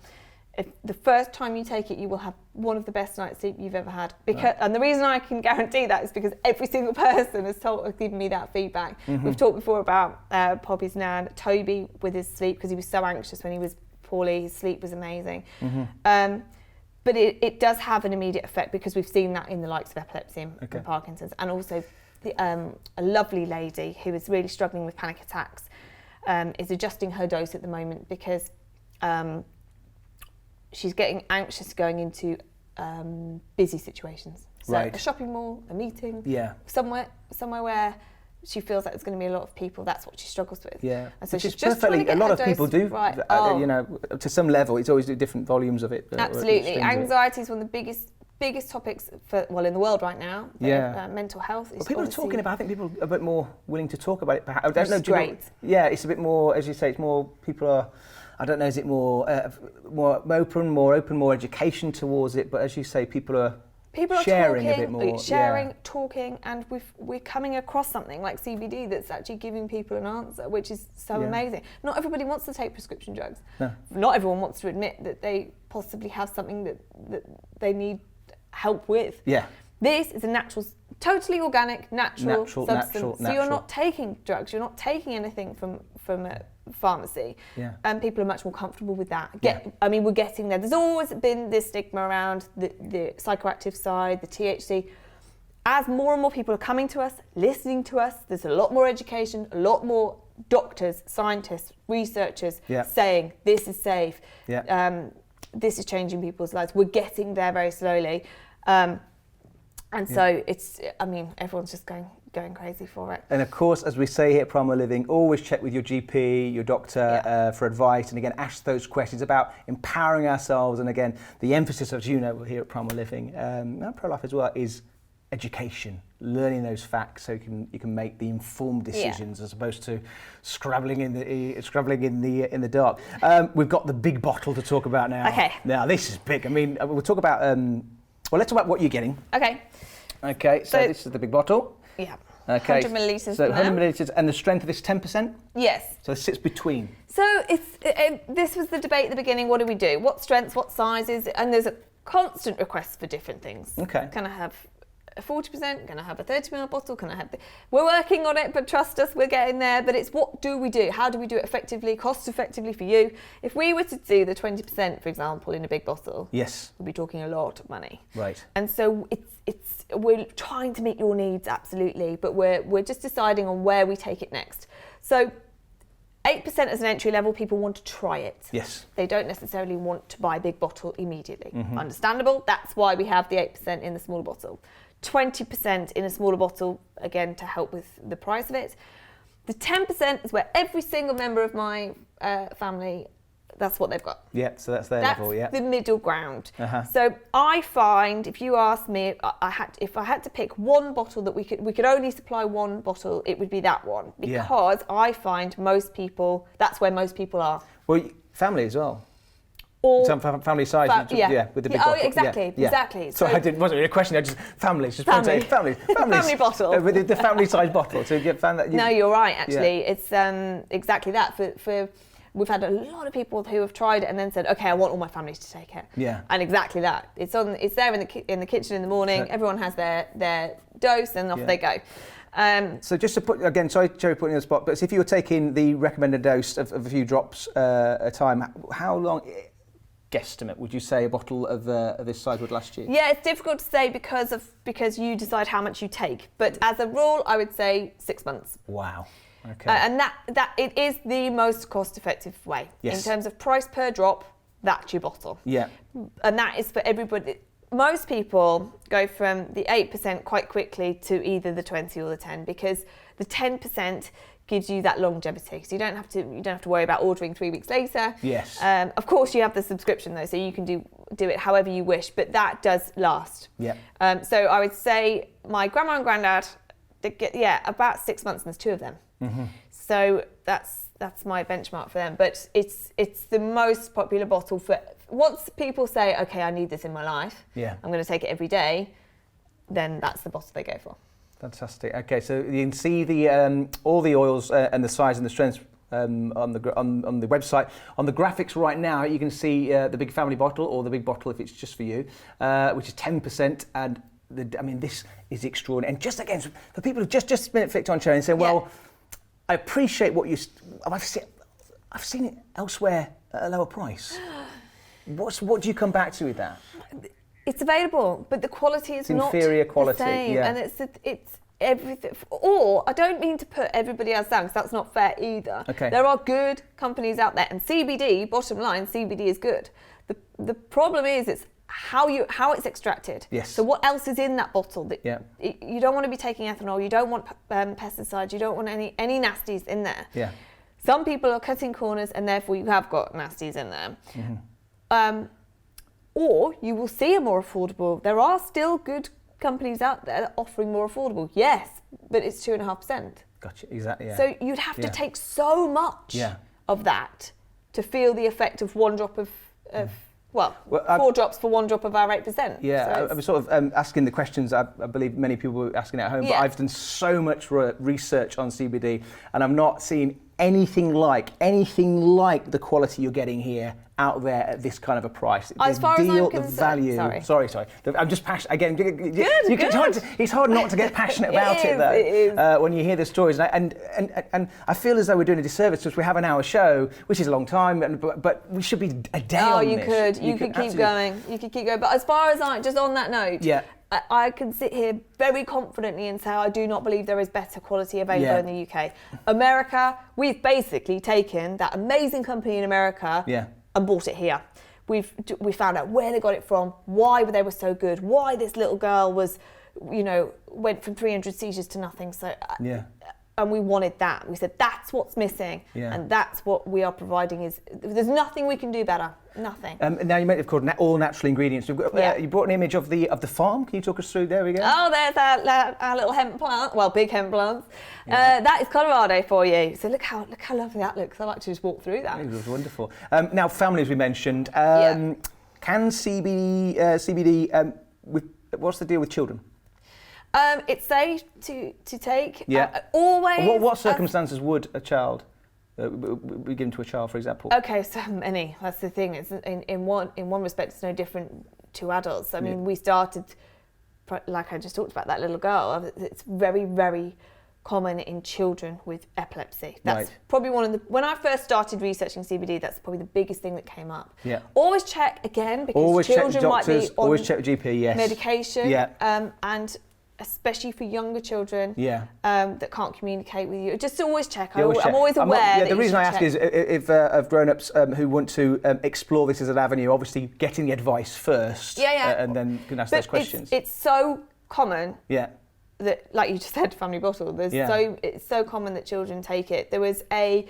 if the first time you take it, you will have one of the best night's sleep you've ever had. Because, and the reason I can guarantee that is because every single person has given me that feedback. We've talked before about Poppy's nan, Toby, with his sleep, because he was so anxious when he was poorly. His sleep was amazing. But it does have an immediate effect, because we've seen that in the likes of epilepsy and Parkinson's, and also a lovely lady who is really struggling with panic attacks is adjusting her dose at the moment, because she's getting anxious going into busy situations. So a shopping mall, a meeting, somewhere where she feels like there's going to be a lot of people. That's what she struggles with. Yeah, and so which she's is just trying to get a lot her of dose people do. Right. You know, to some level, it's always different volumes of it. Absolutely, anxiety is one of the biggest topics in the world right now. Mental health. Is people are talking about. I think people are a bit more willing to talk about it. I don't know. Great. It's a bit more, as you say. It's more people are. I don't know. Is it more open, more education towards it? But as you say, people are sharing talking, a bit more. Talking, and we're coming across something like CBD that's actually giving people an answer, which is so amazing. Not everybody wants to take prescription drugs. No. Not everyone wants to admit that they possibly have something that they need help with. Yeah. This is a natural, totally organic, natural substance. So you're not taking drugs. You're not taking anything from a pharmacy. Yeah. And people are much more comfortable with that. I mean, we're getting there. There's always been this stigma around the psychoactive side, the THC. As more and more people are coming to us, listening to us, there's a lot more education, a lot more doctors, scientists, researchers saying this is safe. Yeah. This is changing people's lives. We're getting there very slowly. So everyone's just going crazy for it. And of course, as we say here at Primal Living, always check with your GP, your doctor for advice, and again, ask those questions about empowering ourselves. And again, the emphasis, as you know, here at Primal Living, and Pro-Life as well, is education, learning those facts so you can make the informed decisions as opposed to scrabbling in the dark. We've got the big bottle to talk about now. Okay. Now this is big. I mean, we'll talk about. Let's talk about what you're getting. Okay. Okay. So this is the big bottle. Yeah. Okay. 100 millilitres. So 100 millilitres, and the strength of this 10%. Yes. So it sits between. So this was the debate at the beginning. What do we do? What strengths? What sizes? And there's a constant request for different things. Okay. Can I have a 40%? Can I have a 30ml bottle? Can I have? We're working on it, but trust us, we're getting there. But it's what do we do? How do we do it effectively, cost effectively for you? If we were to do the 20%, for example, in a big bottle, yes, we'd be talking a lot of money. Right. And so we're trying to meet your needs, absolutely, but we're just deciding on where we take it next. So 8% as an entry level, people want to try it. Yes. They don't necessarily want to buy a big bottle immediately. Mm-hmm. Understandable. That's why we have the 8% in the smaller bottle. 20% in a smaller bottle, again, to help with the price of it. The 10% is where every single member of my family, that's what they've got. Yeah, so that's their level, yeah. That's the middle ground. Uh-huh. So I find, if you ask me, if I had to pick one bottle that we could only supply one bottle, it would be that one. Because I find most people, that's where most people are. Well, family as well. Some family size, with the big bottle. Oh, exactly, exactly. So it wasn't really a question. I just families, families, family bottle with the family size bottle. So you found that. No, you're right. Actually, it's exactly that. We've had a lot of people who have tried it and then said, "Okay, I want all my families to take it." Yeah. And exactly that. It's there in the kitchen in the morning. So, everyone has their dose and off they go. So just to put, again, sorry, Cherry, putting you on the spot, but if you were taking the recommended dose of a few drops a time, how long? Guesstimate, would you say a bottle of this size would last you? Yeah, it's difficult to say because you decide how much you take. But as a rule, I would say 6 months. Wow. Okay. And that it is the most cost-effective way in terms of price per drop. That's your bottle. Yeah. And that is for everybody. Most people go from the 8% quite quickly to either the 20 or the 10 because the 10% gives you that longevity, so you don't have to worry about ordering 3 weeks later. Yes. Of course, you have the subscription though, so you can do it however you wish, but that does last. Yeah. So I would say my grandma and granddad, they get about 6 months, and there's 2 of them. Mm-hmm. So that's my benchmark for them. But it's the most popular bottle for once people say, okay, I need this in my life. Yeah. I'm going to take it every day. Then that's the bottle they go for. Fantastic. Okay, so you can see the all the oils and the size and the strength on the website. On the graphics right now, you can see the big family bottle or the big bottle if it's just for you, which is 10%. And this is extraordinary. And just again, for people who just been flicked on cherry and say, well, I appreciate what I've seen it elsewhere at a lower price. What do you come back to with that? It's available, but the quality is not inferior quality, the same, and it's everything. Or I don't mean to put everybody else down, because that's not fair either. Okay. There are good companies out there, and CBD. Bottom line, CBD is good. The problem is it's how it's extracted. Yes. So what else is in that bottle? You don't want to be taking ethanol. You don't want pesticides. You don't want any nasties in there. Yeah. Some people are cutting corners, and therefore you have got nasties in there. Mm-hmm. Or you will see a more affordable. There are still good companies out there offering more affordable. Yes, but it's 2.5%. Gotcha. Exactly. Yeah. So you'd have to take so much of that to feel the effect of one drop of 4 drops for 1 drop of our 8%. Yeah, So I was sort of asking the questions I believe many people were asking at home, but I've done so much research on CBD, and I've not seen anything like the quality you're getting here out there at this kind of a price. As far as I'm concerned, the value. Sorry. I'm just passionate again. Good. It's hard not to get passionate about it though. It is. When you hear the stories, and I feel as though we're doing a disservice because we have an hour show, which is a long time, but we should be a day on this. You could keep going. You could keep going. But as far as just on that note, I can sit here very confidently and say I do not believe there is better quality available in the UK. America, we've basically taken that amazing company in America and bought it here. We found out where they got it from, why they were so good, why this little girl went from 300 seizures to nothing. So and we wanted that. We said that's what's missing, and that's what we are providing. There's nothing we can do better. Nothing. Now you might have called all natural ingredients. We've got, you brought an image of the farm. Can you talk us through? There we go. Oh, there's our little hemp plant. Well, big hemp plants. That is Colorado for you. So look how lovely that looks. I like to just walk through that. It was wonderful. Now, families we mentioned. Can CBD? What's the deal with children? It's safe to take. Yeah. Always. What circumstances would a child be given to a child, for example? Okay, so many. That's the thing. It's in one respect, it's no different to adults. I mean, we started, like I just talked about, that little girl. It's very, very common in children with epilepsy. That's probably when I first started researching CBD, that's probably the biggest thing that came up. Yeah. Always check again, because always children check doctors, might be on always check GP, medication. Yeah. And especially for younger children that can't communicate with you. Just always check. I'm always aware. The reason I ask is if of grown-ups who want to explore this as an avenue, obviously getting the advice first, and then can ask those questions. It's so common. Yeah. That, like you just said, family bottle. It's so common that children take it. There was Elliot,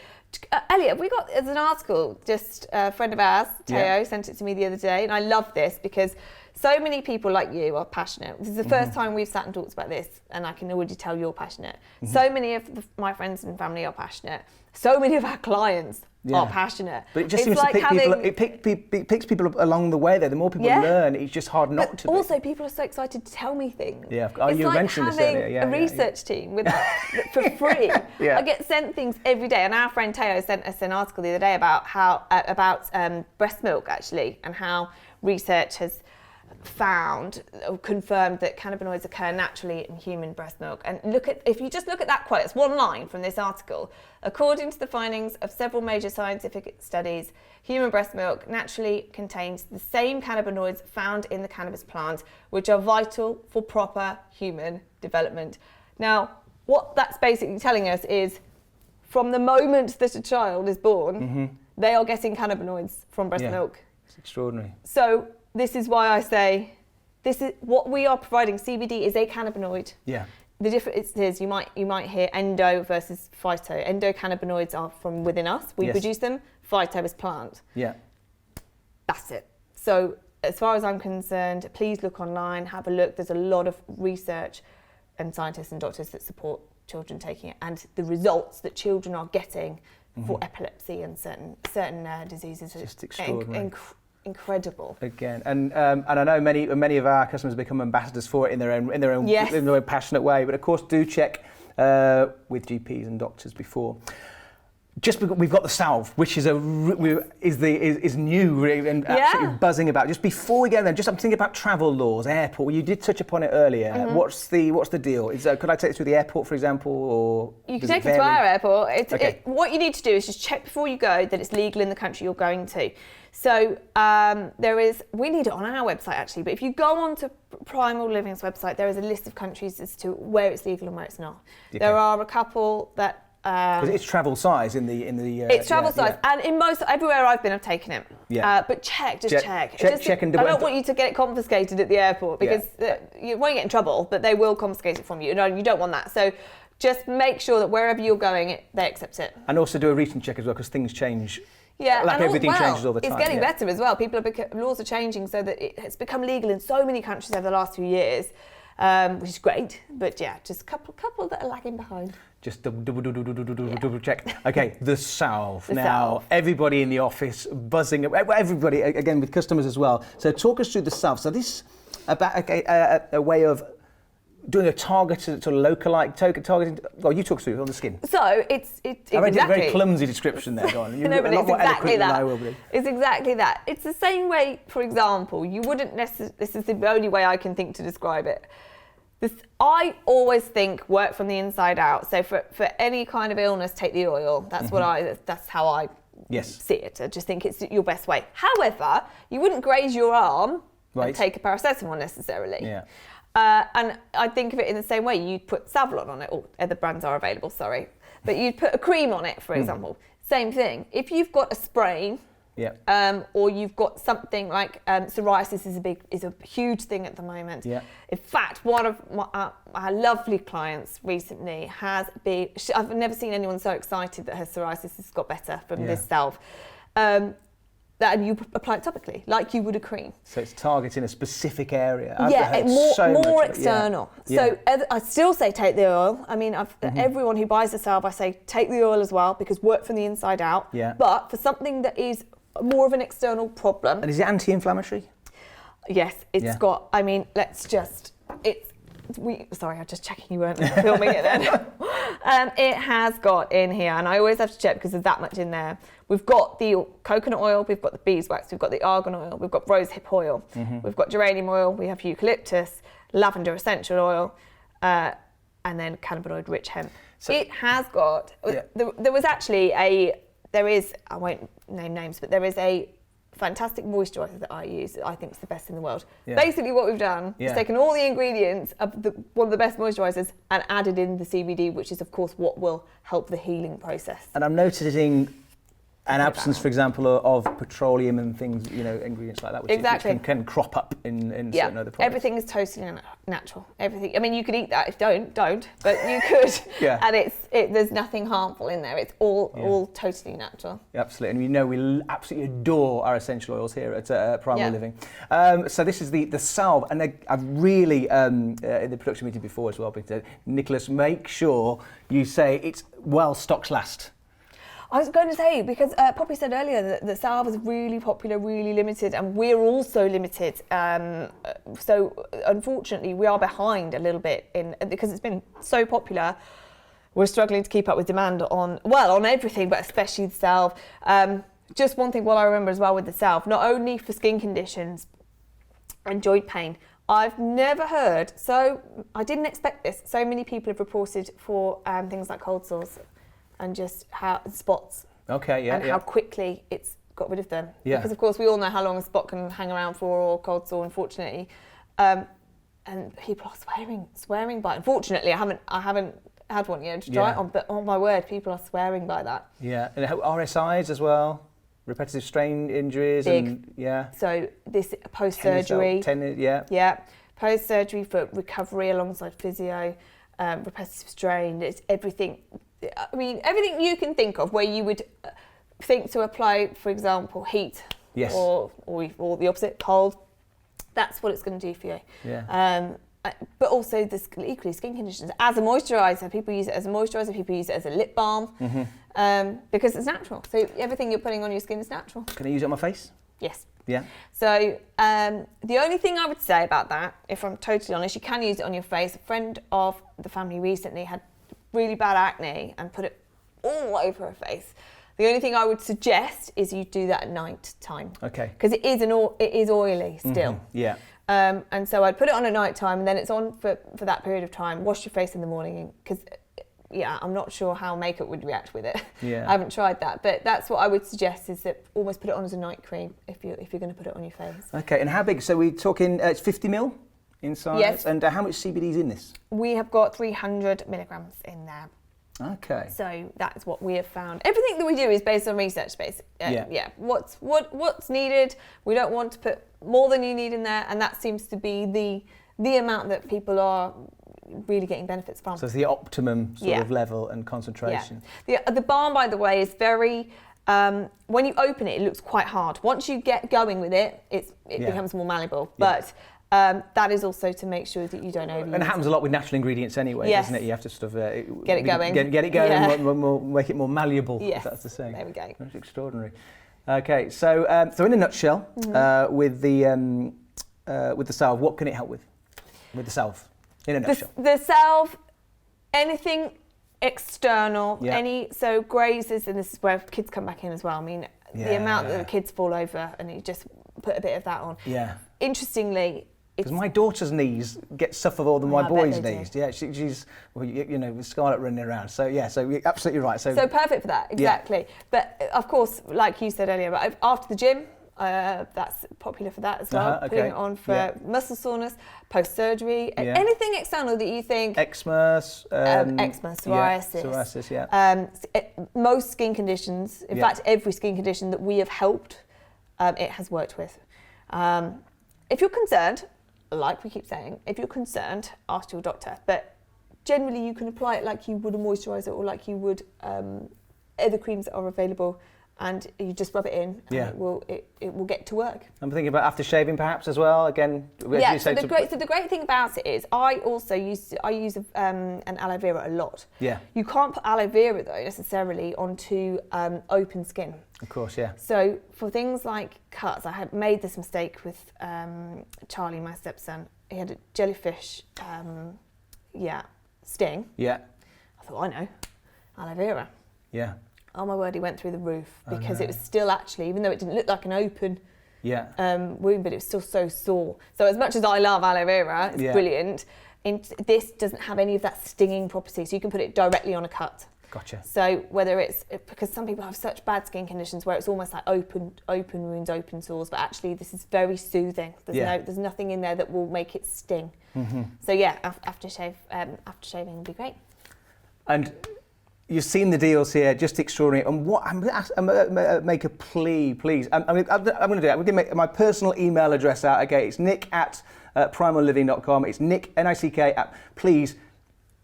there's an article, just a friend of ours, Teo, sent it to me the other day, and I love this because so many people like you are passionate. This is the first time we've sat and talked about this, and I can already tell you're passionate. So many of my friends and family are passionate. So many of our clients are passionate. But it just seems to picks people along the way there. The more people learn, it's just hard not to. Also, people are so excited to tell me things. Yeah, it's you like mentioned this earlier. having a research team with for free. I get sent things every day, and our friend Teo sent us an article the other day about breast milk actually, and how research has found or confirmed that cannabinoids occur naturally in human breast milk. And if you just look at that quote, it's one line from this article. According to the findings of several major scientific studies, human breast milk naturally contains the same cannabinoids found in the cannabis plant, which are vital for proper human development. Now, what that's basically telling us is from the moment that a child is born, they are getting cannabinoids from breast milk. It's extraordinary. So this is why I say this is what we are providing. CBD is a cannabinoid. Yeah. The difference is you might hear endo versus phyto. Endocannabinoids are from within us. We produce them. Phyto is plant. Yeah. That's it. So as far as I'm concerned, please look online, have a look. There's a lot of research and scientists and doctors that support children taking it, and the results that children are getting for epilepsy and certain diseases is just extraordinary. Incredible. Again, and I know many of our customers become ambassadors for it in their own passionate way. But of course, do check with GPs and doctors before. just because we've got the salve, which is new really, and absolutely buzzing about. Just before we get there, I'm thinking about travel laws, airport. Well, you did touch upon it earlier. What's the deal? Could I take it to the airport, for example, or you can take it to our airport? What you need to do is just check before you go that it's legal in the country you're going to. So we need it on our website actually, but if you go on to Primal Living's website, there is a list of countries as to where it's legal and where it's not. Okay. There are a couple that. Because it's travel size in the. It's travel size, and in everywhere I've been, I've taken it. Yeah. But check. Check, and I don't want you to get it confiscated at the airport because you won't get in trouble, but they will confiscate it from you. No, you don't want that. So just make sure that wherever you're going, they accept it. And also do a recent check as well, because things change. Yeah, like everything changes all the time. It's getting better as well. Laws are changing so that it's become legal in so many countries over the last few years, which is great. But yeah, just a couple that are lagging behind. Just double check. Okay, the salve. Now, everybody in the office buzzing. Everybody, again, with customers as well. So talk us through the salve. So this about a way of doing a targeted, sort of localized, targeting. Well, you talk through on the skin. So it's I read a very clumsy description there. Go on. No, but it's exactly that. It's exactly that. It's the same way. For example, you wouldn't necessarily. This is the only way I can think to describe it. I always think work from the inside out. So for any kind of illness, take the oil. That's that's how I see it. I just think it's your best way. However, you wouldn't graze your arm and take a paracetamol necessarily. Yeah. And I think of it in the same way. You'd put Savlon on it, or other brands are available, sorry. But you'd put a cream on it, for example. Same thing. If you've got a sprain, or you've got something like psoriasis is a huge thing at the moment. Yeah. In fact, one of our lovely clients recently has been. I've never seen anyone so excited that her psoriasis has got better from this salve. And you apply it topically, like you would a cream. So it's targeting a specific area. More external. So I still say take the oil. I mean, everyone who buys the salve, I say take the oil as well, because work from the inside out. Yeah. But for something that is more of an external problem. And is it anti-inflammatory? Yes, it's got. I mean, sorry, I'm just checking you weren't filming it then. It has got in here, and I always have to check because there's that much in there. We've got the coconut oil, we've got the beeswax, we've got the argan oil, we've got rosehip oil, we've got geranium oil, we have eucalyptus, lavender essential oil, and then cannabinoid-rich hemp. So, it has got. There was actually I won't name names, but there is a fantastic moisturiser that I use that I think is the best in the world. Yeah. Basically what we've done is taken all the ingredients of one of the best moisturisers and added in the CBD, which is of course what will help the healing process. And I'm noticing an absence, for example, of petroleum and things, ingredients like that, which can crop up in certain other products. Everything is totally natural. Everything. I mean, you could eat that. If don't, but you could. And there's nothing harmful in there. It's all totally natural. Yeah, absolutely. And we absolutely adore our essential oils here at Primal Living. So this is the salve, and I've really in the production meeting before as well, but Nicholas, make sure you say it's while stocks last. I was going to say, because Poppy said earlier that the salve is really popular, really limited, and we're also limited. So unfortunately, we are behind a little bit because it's been so popular. We're struggling to keep up with demand on everything, but especially the salve. Just one thing, I remember as well with the salve, not only for skin conditions and joint pain, I've never heard, so I didn't expect this, so many people have reported for things like cold sores. And just how spots. How quickly it's got rid of them. Yeah. Because of course we all know how long a spot can hang around for, or cold sore, unfortunately. And people are swearing by it. Unfortunately, I haven't had one yet to try it on, but oh my word, people are swearing by that. Yeah, and RSIs as well, repetitive strain injuries. Big. And So this post-surgery. Post-surgery for recovery alongside physio, repetitive strain. It's everything. I mean, everything you can think of where you would think to apply, for example, heat or the opposite, cold. That's what it's going to do for you. Yeah. But also equally skin conditions. As a moisturiser, people use it as a moisturiser, people use it as a lip balm because it's natural. So everything you're putting on your skin is natural. Can I use it on my face? Yes. Yeah. So the only thing I would say about that, if I'm totally honest, you can use it on your face. A friend of the family recently had really bad acne and put it all over her face. The only thing I would suggest is you do that at night time. Okay. Because it is oily still. Yeah. And so I'd put it on at night time, and then it's on for that period of time. Wash your face in the morning, because I'm not sure how makeup would react with it. Yeah. I haven't tried that, but that's what I would suggest, is that almost put it on as a night cream if you're going to put it on your face. Okay, and how big? So we're talking, it's 50 ml in size? Yes. And how much CBD is in this? We have got 300 milligrams in there. Okay. So that's what we have found. Everything that we do is based on research base. What's needed. We don't want to put more than you need in there, and that seems to be the amount that people are really getting benefits from. So it's the optimum sort of level and concentration. Yeah. The balm, by the way, is very, when you open it, it looks quite hard. Once you get going with it, it becomes more malleable. Yeah. But that is also to make sure that you don't overuse it. And it happens a lot with natural ingredients anyway, doesn't it? You have to sort of get it going. Get it going, and make it more malleable, if that's the saying. There we go. That's extraordinary. Okay, so in a nutshell, with the salve, what can it help with the salve? In a nutshell. The salve, anything external, so grazes, and this is where kids come back in as well. I mean, the amount that the kids fall over, and you just put a bit of that on. Yeah. Interestingly, because my daughter's knees suffer more than my boy's knees. Yeah, she's with Scarlett running around. So so you're absolutely right. So perfect for that, exactly. Yeah. But of course, like you said earlier, after the gym, that's popular for that as well. Putting it on for muscle soreness, post-surgery, anything external that you think. Eczema, psoriasis. Most skin conditions, in fact, every skin condition that we have helped, it has worked with. If you're concerned, like we keep saying, if you're concerned, ask your doctor. But generally, you can apply it like you would a moisturiser, or like you would other creams that are available, and you just rub it in, and it will get to work. I'm thinking about after shaving, perhaps as well. Again, so the great thing about it is, I also use an aloe vera a lot. Yeah. You can't put aloe vera though necessarily onto open skin. Of course, yeah. So for things like cuts, I had made this mistake with Charlie, my stepson. He had a jellyfish, sting. Yeah. I thought, I know, aloe vera. Yeah. Oh my word, he went through the roof, because it was still actually, even though it didn't look like an open wound, but it was still so sore. So as much as I love aloe vera, it's brilliant. This doesn't have any of that stinging property, so you can put it directly on a cut. Gotcha. So whether it's, because some people have such bad skin conditions where it's almost like open wounds, open sores, but actually this is very soothing. There's nothing in there that will make it sting. Mm-hmm. So after shaving will be great. And you've seen the deals here, just extraordinary. And what I'm going to make a plea, please. I'm going to do it. I'm going to make my personal email address out. Okay, it's nick@primaliving.com. It's Nick, N-I-C-K, please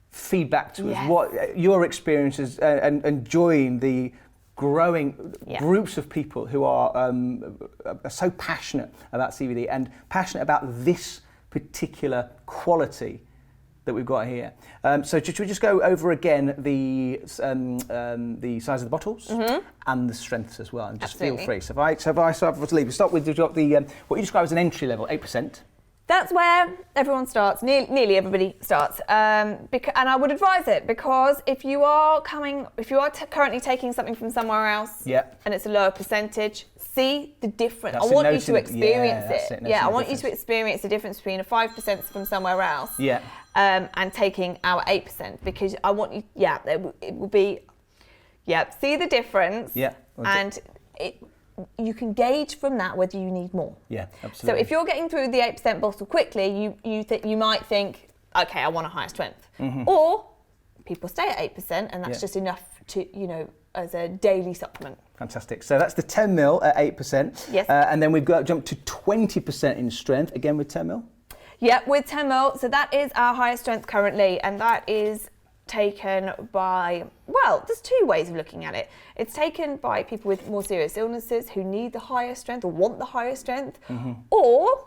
feedback to us what your experiences and enjoying the growing groups of people who are so passionate about CBD and passionate about this particular quality that we've got here. So should we just go over again the size of the bottles and the strengths as well, and just feel free. So if I start with leave, we start with the what you describe as an entry level, 8%. That's where everyone starts. Nearly everybody starts, and I would advise it, because if you are currently taking something from somewhere else, and it's a lower percentage, see the difference. I want you to experience it. I want you to experience the difference between a 5% from somewhere else, and taking our 8%, because I want you. It will be. See the difference. And you can gauge from that whether you need more. Yeah, absolutely. So if you're getting through the 8% bottle quickly, you might think, okay, I want a higher strength. Mm-hmm. Or people stay at 8%, and that's just enough to, as a daily supplement. Fantastic. So that's the 10 ml at 8%. Yes. And then we've got jumped to 20% in strength, again with 10 ml. Yeah, with 10 ml. So that is our highest strength currently, and that is taken by, there's two ways of looking at it. It's taken by people with more serious illnesses who need the higher strength or want the higher strength, or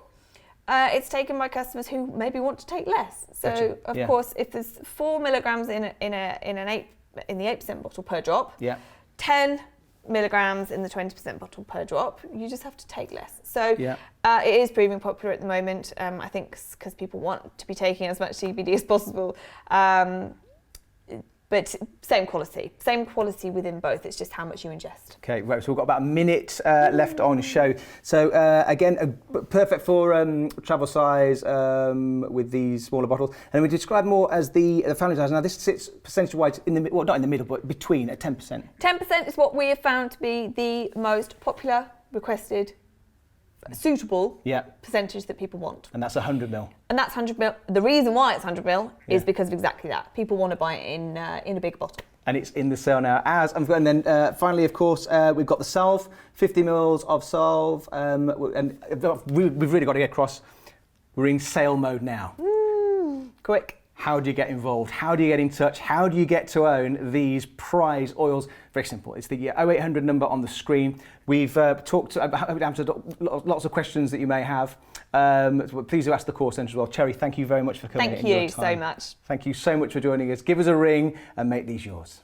it's taken by customers who maybe want to take less. So of course, if there's 4 milligrams in the 8% bottle per drop, 10 milligrams in the 20% bottle per drop, you just have to take less. So it is proving popular at the moment. I think because people want to be taking as much CBD as possible. but same quality within both. It's just how much you ingest. Okay, right, so we've got about a minute left on show. So again, perfect for travel size with these smaller bottles. And we describe more as the family size. Now this sits percentage-wise in the, well, not in the middle, but between at 10%. 10% is what we have found to be the most popular, requested, suitable percentage that people want. And that's 100 ml. And that's 100 ml. The reason why it's 100 ml is because of exactly that. People want to buy it in a big bottle. And it's in the sale now. And then finally, of course, we've got the Salve, 50 mils of Salve, and we've really got to get across. We're in sale mode now. Quick. How do you get involved? How do you get in touch? How do you get to own these prize oils? Very simple. It's the 0800 number on the screen. We've talked about answered lots of questions that you may have. Please do ask the call centre as well. Cherry, thank you very much for coming in. Thank you so much. Thank you so much for joining us. Give us a ring and make these yours.